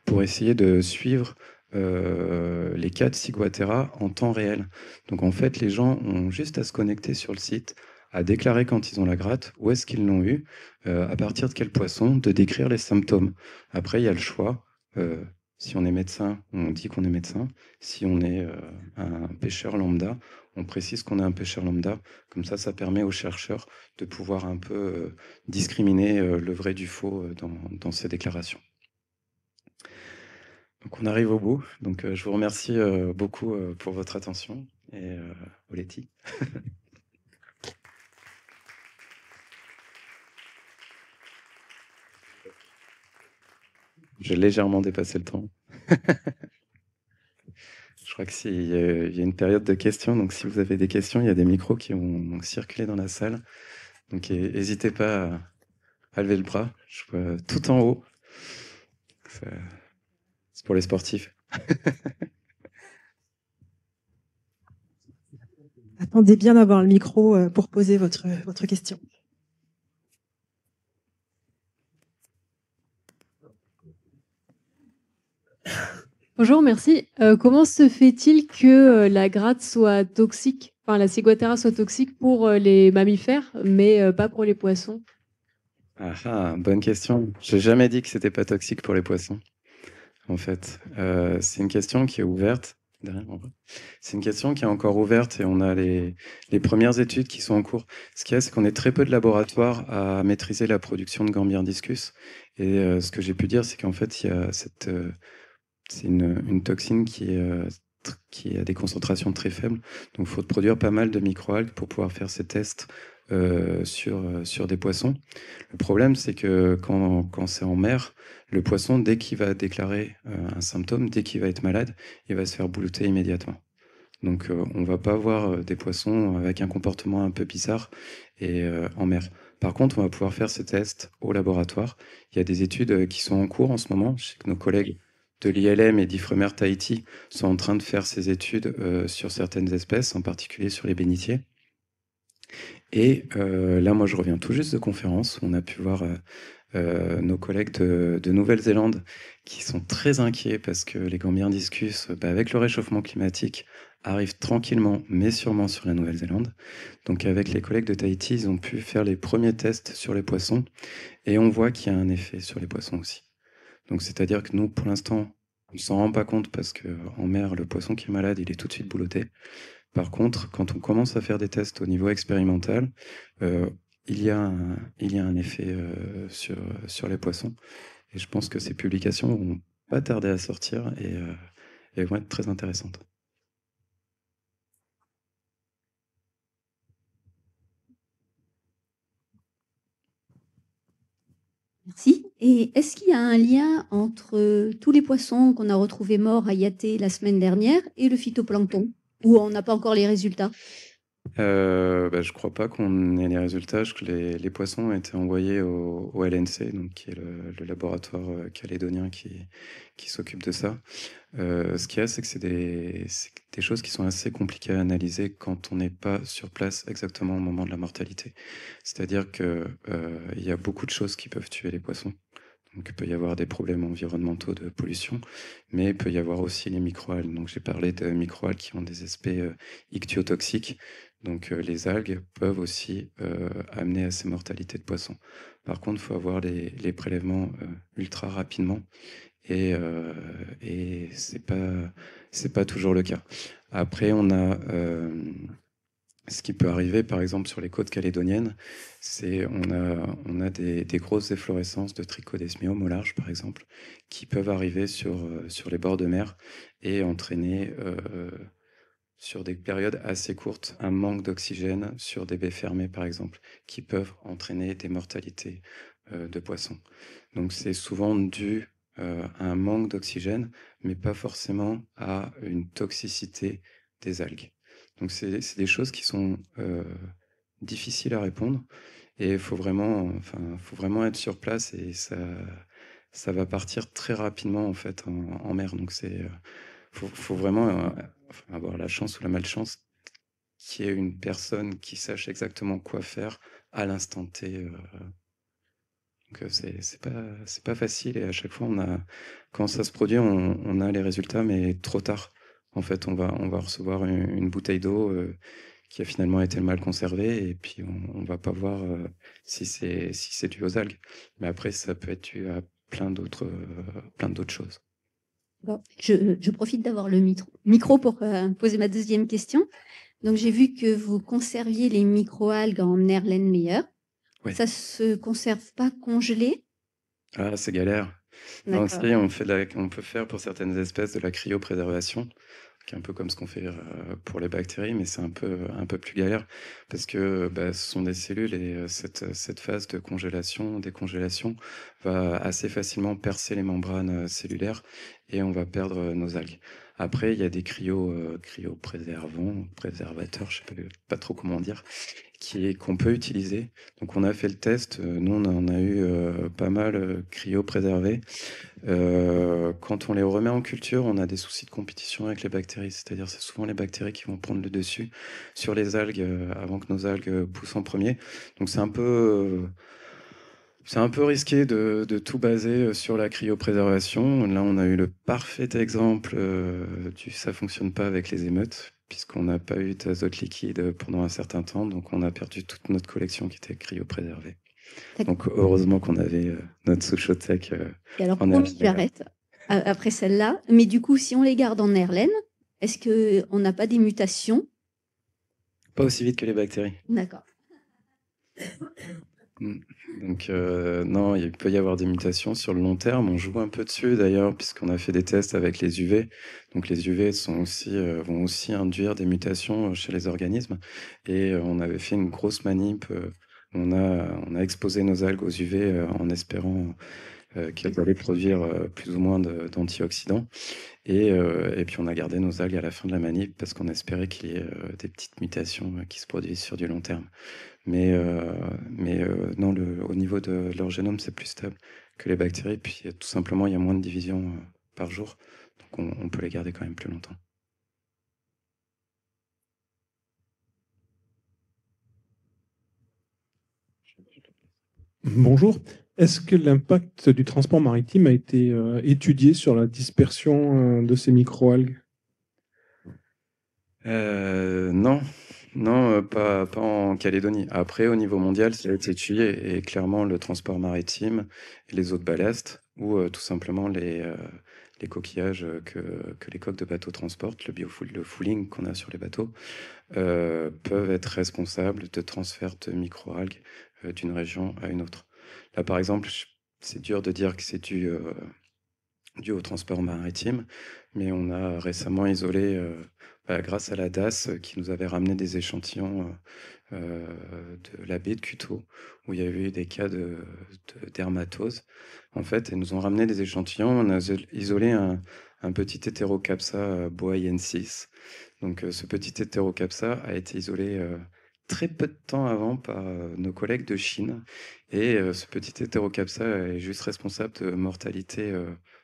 pour essayer de suivre les cas de ciguatera en temps réel. Donc en fait, les gens ont juste à se connecter sur le site, à déclarer quand ils ont la gratte, où est-ce qu'ils l'ont eu, à partir de quel poisson, de décrire les symptômes. Après, il y a le choix. Si on est médecin, on dit qu'on est médecin. Si on est un pêcheur lambda, on précise qu'on est un pêcheur lambda. Comme ça permet aux chercheurs de pouvoir un peu discriminer le vrai du faux dans ces déclarations. Donc on arrive au bout. Donc je vous remercie beaucoup pour votre attention et Oletti. J'ai légèrement dépassé le temps. Je crois qu'il y a une période de questions. Donc si vous avez des questions, il y a des micros qui ont circulé dans la salle. Donc n'hésitez pas à lever le bras. Je vois tout en haut. C'est pour les sportifs. Attendez bien d'avoir le micro pour poser votre question. Bonjour, merci. Comment se fait-il que la gratte soit toxique, enfin la ciguatera soit toxique pour les mammifères, mais pas pour les poissons? Bonne question. J'ai jamais dit que c'était pas toxique pour les poissons. En fait, c'est une question qui est ouverte. C'est une question qui est encore ouverte et on a les premières études qui sont en cours. Ce qu'il y a, c'est qu'on est très peu de laboratoires à maîtriser la production de Gambierdiscus. Et ce que j'ai pu dire, c'est qu'en fait, il y a c'est une toxine qui est qui a des concentrations très faibles. Donc il faut produire pas mal de microalgues pour pouvoir faire ces tests sur des poissons. Le problème, c'est que quand c'est en mer, le poisson, dès qu'il va déclarer un symptôme, dès qu'il va être malade, il va se faire boulouter immédiatement. Donc on va pas avoir des poissons avec un comportement un peu bizarre en mer. Par contre, on va pouvoir faire ces tests au laboratoire. Il y a des études qui sont en cours en ce moment. Je sais que nos collègues de l'ILM et d'Ifremer Tahiti sont en train de faire ces études sur certaines espèces, en particulier sur les bénitiers. Et là, moi, je reviens tout juste de conférence. On a pu voir nos collègues de Nouvelle-Zélande qui sont très inquiets parce que les Gambierdiscus, avec le réchauffement climatique, arrivent tranquillement mais sûrement sur la Nouvelle-Zélande. Donc avec les collègues de Tahiti, ils ont pu faire les premiers tests sur les poissons et on voit qu'il y a un effet sur les poissons aussi. Donc c'est-à-dire que nous, pour l'instant, on ne s'en rend pas compte parce qu'en mer, le poisson qui est malade, il est tout de suite bouloté. Par contre, quand on commence à faire des tests au niveau expérimental, il y a un effet sur les poissons. Et je pense que ces publications vont pas tarder à sortir et vont être très intéressantes. Merci. Et est-ce qu'il y a un lien entre tous les poissons qu'on a retrouvés morts à Yaté la semaine dernière et le phytoplancton? Ou on n'a pas encore les résultats? Je crois pas qu'on ait les résultats. Les poissons ont été envoyés au LNC, donc, qui est le laboratoire calédonien qui s'occupe de ça. Ce qu'il y a, c'est que c'est des choses qui sont assez compliquées à analyser quand on n'est pas sur place exactement au moment de la mortalité. C'est-à-dire qu'il y a beaucoup de choses qui peuvent tuer les poissons. Donc, il peut y avoir des problèmes environnementaux de pollution, mais il peut y avoir aussi les microalgues. Donc, j'ai parlé de microalgues qui ont des aspects ichthyotoxiques. Donc, les algues peuvent aussi amener à ces mortalités de poissons. Par contre, il faut avoir les prélèvements ultra rapidement et c'est pas toujours le cas. Après, on a ce qui peut arriver, par exemple, sur les côtes calédoniennes, c'est on a des grosses efflorescences de trichodesmium au large, par exemple, qui peuvent arriver sur les bords de mer et entraîner sur des périodes assez courtes un manque d'oxygène sur des baies fermées, par exemple, qui peuvent entraîner des mortalités de poissons. Donc c'est souvent dû à un manque d'oxygène, mais pas forcément à une toxicité des algues. Donc c'est des choses qui sont difficiles à répondre et il faut vraiment être sur place et ça va partir très rapidement en fait en mer. Donc faut vraiment avoir la chance ou la malchance qu'il y ait une personne qui sache exactement quoi faire à l'instant T. Donc c'est pas facile et à chaque fois quand ça se produit, on a les résultats, mais trop tard. En fait, on va recevoir une bouteille d'eau qui a finalement été mal conservée et puis on va pas voir si c'est dû aux algues. Mais après, ça peut être dû à plein d'autres choses. Bon, je profite d'avoir le micro pour poser ma deuxième question. Donc, j'ai vu que vous conserviez les microalgues en Erlenmeyer. Oui. Ça se conserve pas congelé? Ah, c'est galère. Non, si, on peut faire pour certaines espèces de la cryopréservation, qui est un peu comme ce qu'on fait pour les bactéries, mais c'est un peu plus galère parce que ce sont des cellules et cette phase de congélation, décongélation va assez facilement percer les membranes cellulaires et on va perdre nos algues. Après, il y a des préservateurs, je sais pas trop comment dire, qu'on peut utiliser. Donc on a fait le test, nous on en a eu pas mal cryopréservés. Quand on les remet en culture, on a des soucis de compétition avec les bactéries, c'est-à-dire c'est souvent les bactéries qui vont prendre le dessus sur les algues avant que nos algues poussent en premier. Donc c'est un peu risqué de tout baser sur la cryopréservation. Là, on a eu le parfait exemple du ça fonctionne pas avec les émeutes, puisqu'on n'a pas eu d'azote liquide pendant un certain temps, donc on a perdu toute notre collection qui était cryopréservée. Donc heureusement qu'on avait notre Souchotech. Et alors, promis, j'arrête après celle-là. Mais du coup, si on les garde en Erlen, est-ce qu'on n'a pas des mutations? Pas aussi vite que les bactéries. D'accord. Donc, non, il peut y avoir des mutations sur le long terme. On joue un peu dessus d'ailleurs, puisqu'on a fait des tests avec les UV. Donc, les UV vont aussi induire des mutations chez les organismes. Et on avait fait une grosse manip. On a exposé nos algues aux UV en espérant qu'elles allaient produire plus ou moins d'antioxydants. Et puis, on a gardé nos algues à la fin de la manip parce qu'on espérait qu'il y ait des petites mutations qui se produisent sur du long terme. Mais non, au niveau de leur génome, c'est plus stable que les bactéries. Puis tout simplement, il y a moins de divisions par jour. Donc on peut les garder quand même plus longtemps. Bonjour. Est-ce que l'impact du transport maritime a été étudié sur la dispersion de ces microalgues? Non, non, pas en Calédonie. Après, au niveau mondial, ça a été étudié. Et clairement, le transport maritime et les eaux de ballast, ou tout simplement les coquillages que les coques de bateaux transportent, le fouling qu'on a sur les bateaux, peuvent être responsables de transfert de microalgues d'une région à une autre. Là, par exemple, c'est dur de dire que c'est dû au transport maritime, mais on a récemment isolé, grâce à la DAS, qui nous avait ramené des échantillons de la baie de Cuto, où il y avait eu des cas de dermatose. En fait, ils nous ont ramené des échantillons, on a isolé un petit hétérocapsa boayensis. Donc ce petit hétérocapsa a été isolé très peu de temps avant par nos collègues de Chine. Et ce petit hétérocapsa est juste responsable de mortalité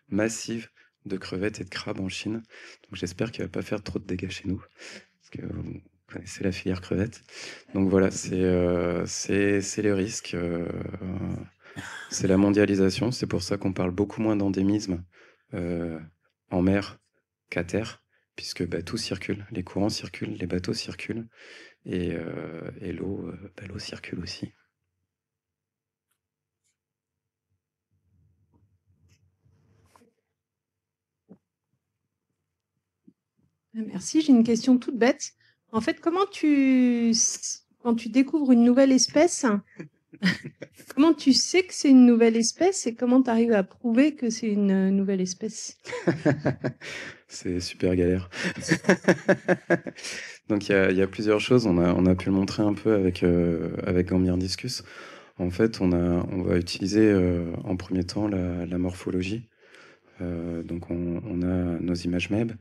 massive de crevettes et de crabes en Chine. Donc j'espère qu'il ne va pas faire trop de dégâts chez nous, parce que vous connaissez la filière crevette. Donc voilà, c'est le risque. C'est la mondialisation. C'est pour ça qu'on parle beaucoup moins d'endémisme en mer qu'à terre, puisque tout circule. Les courants circulent, les bateaux circulent, et l'eau circule aussi. Merci, j'ai une question toute bête. En fait, quand tu découvres une nouvelle espèce, comment tu sais que c'est une nouvelle espèce et comment tu arrives à prouver que c'est une nouvelle espèce? C'est super galère. Donc il y a plusieurs choses. On a pu le montrer un peu avec Gambier Discus. En fait, on va utiliser en premier temps la morphologie. Donc on a nos images MEB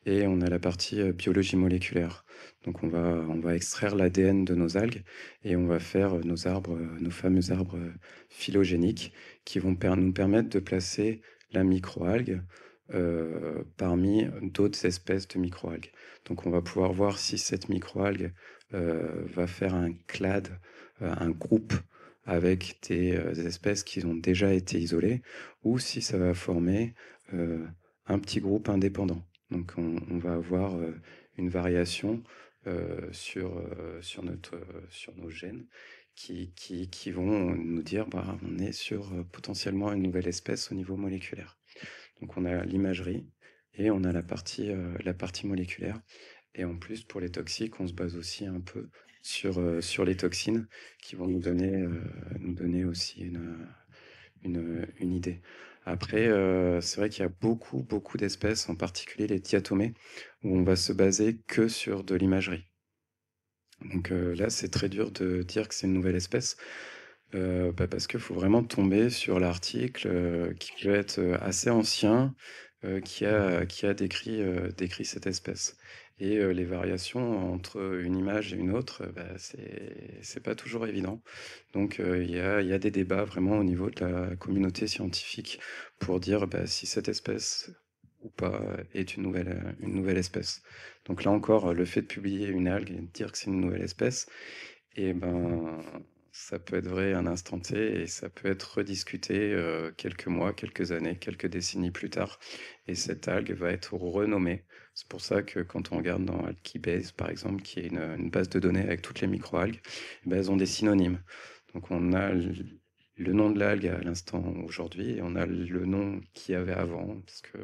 et on a la partie biologie moléculaire. Donc on va extraire l'ADN de nos algues et on va faire nos arbres, nos fameux arbres phylogéniques qui vont nous permettre de placer la microalgue parmi d'autres espèces de microalgues. Donc on va pouvoir voir si cette microalgue va faire un clade, un groupe avec des espèces qui ont déjà été isolées, ou si ça va former un petit groupe indépendant. Donc on va avoir une variation sur nos gènes qui vont nous dire on est sur potentiellement une nouvelle espèce au niveau moléculaire. Donc on a l'imagerie et on a la partie moléculaire. Et en plus, pour les toxiques, on se base aussi un peu sur les toxines qui vont nous donner aussi une idée. Après, c'est vrai qu'il y a beaucoup d'espèces, en particulier les diatomées, où on va se baser que sur de l'imagerie. Donc là, c'est très dur de dire que c'est une nouvelle espèce, parce qu'il faut vraiment tomber sur l'article qui peut être assez ancien, qui a décrit cette espèce. Et les variations entre une image et une autre, c'est pas toujours évident. Donc il y a des débats vraiment au niveau de la communauté scientifique pour dire si cette espèce ou pas est une nouvelle espèce. Donc là encore, le fait de publier une algue et de dire que c'est une nouvelle espèce, et ça peut être vrai un instant T et ça peut être rediscuté quelques mois, quelques années, quelques décennies plus tard. Et cette algue va être renommée. C'est pour ça que quand on regarde dans Alkibase, par exemple, qui est une base de données avec toutes les microalgues, elles ont des synonymes. Donc on a le nom de l'algue à l'instant aujourd'hui, et on a le nom qu'il y avait avant, parce que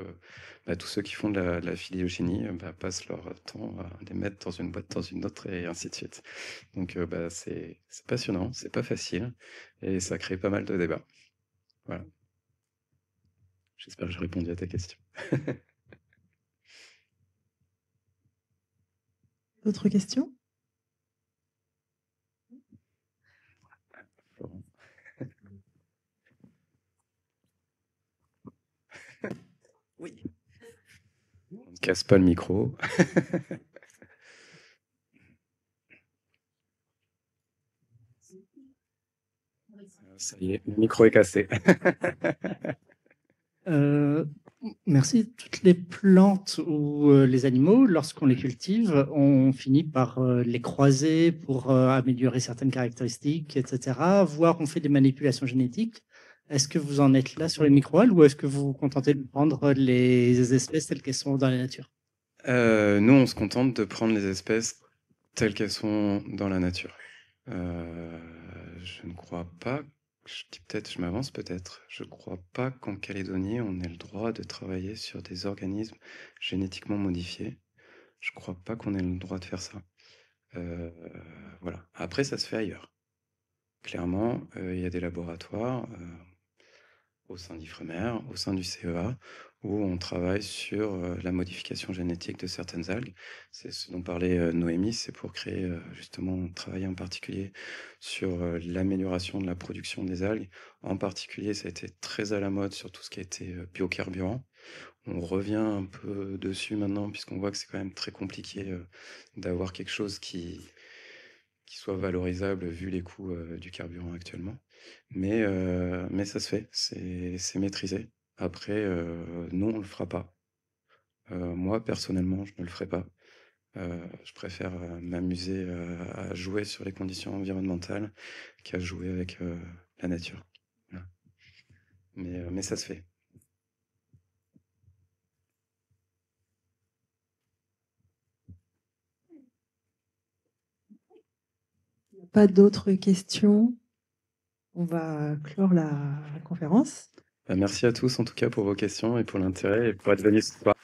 tous ceux qui font de la phylogénie passent leur temps à les mettre dans une boîte, dans une autre, et ainsi de suite. Donc c'est passionnant, c'est pas facile, et ça crée pas mal de débats. Voilà. J'espère que j'ai répondu à ta question. D'autres questions? Florent. Oui. On ne casse pas le micro. Ça y est, le micro est cassé. Merci. Toutes les plantes ou les animaux, lorsqu'on les cultive, on finit par les croiser pour améliorer certaines caractéristiques, etc. Voire on fait des manipulations génétiques. Est-ce que vous en êtes là sur les microalgues ou est-ce que vous vous contentez de prendre les espèces telles qu'elles sont dans la nature? Nous, on se contente de prendre les espèces telles qu'elles sont dans la nature. Je ne crois pas, je m'avance peut-être, je ne crois pas qu'en Calédonie, on ait le droit de travailler sur des organismes génétiquement modifiés. Je ne crois pas qu'on ait le droit de faire ça. Voilà. Après, ça se fait ailleurs. Clairement, il y a des laboratoires au sein d'Ifremer, au sein du CEA, où on travaille sur la modification génétique de certaines algues. C'est ce dont parlait Noémie, c'est pour créer justement, travailler en particulier sur l'amélioration de la production des algues. En particulier, ça a été très à la mode sur tout ce qui a été biocarburant. On revient un peu dessus maintenant, puisqu'on voit que c'est quand même très compliqué d'avoir quelque chose qui soit valorisable vu les coûts du carburant actuellement. Mais ça se fait, c'est maîtrisé. Après, nous, on ne le fera pas. Moi, personnellement, je ne le ferai pas. Je préfère m'amuser à jouer sur les conditions environnementales qu'à jouer avec la nature. Voilà. Mais ça se fait. Pas d'autres questions? On va clore la conférence. Merci à tous en tout cas pour vos questions et pour l'intérêt et pour être venus ce soir.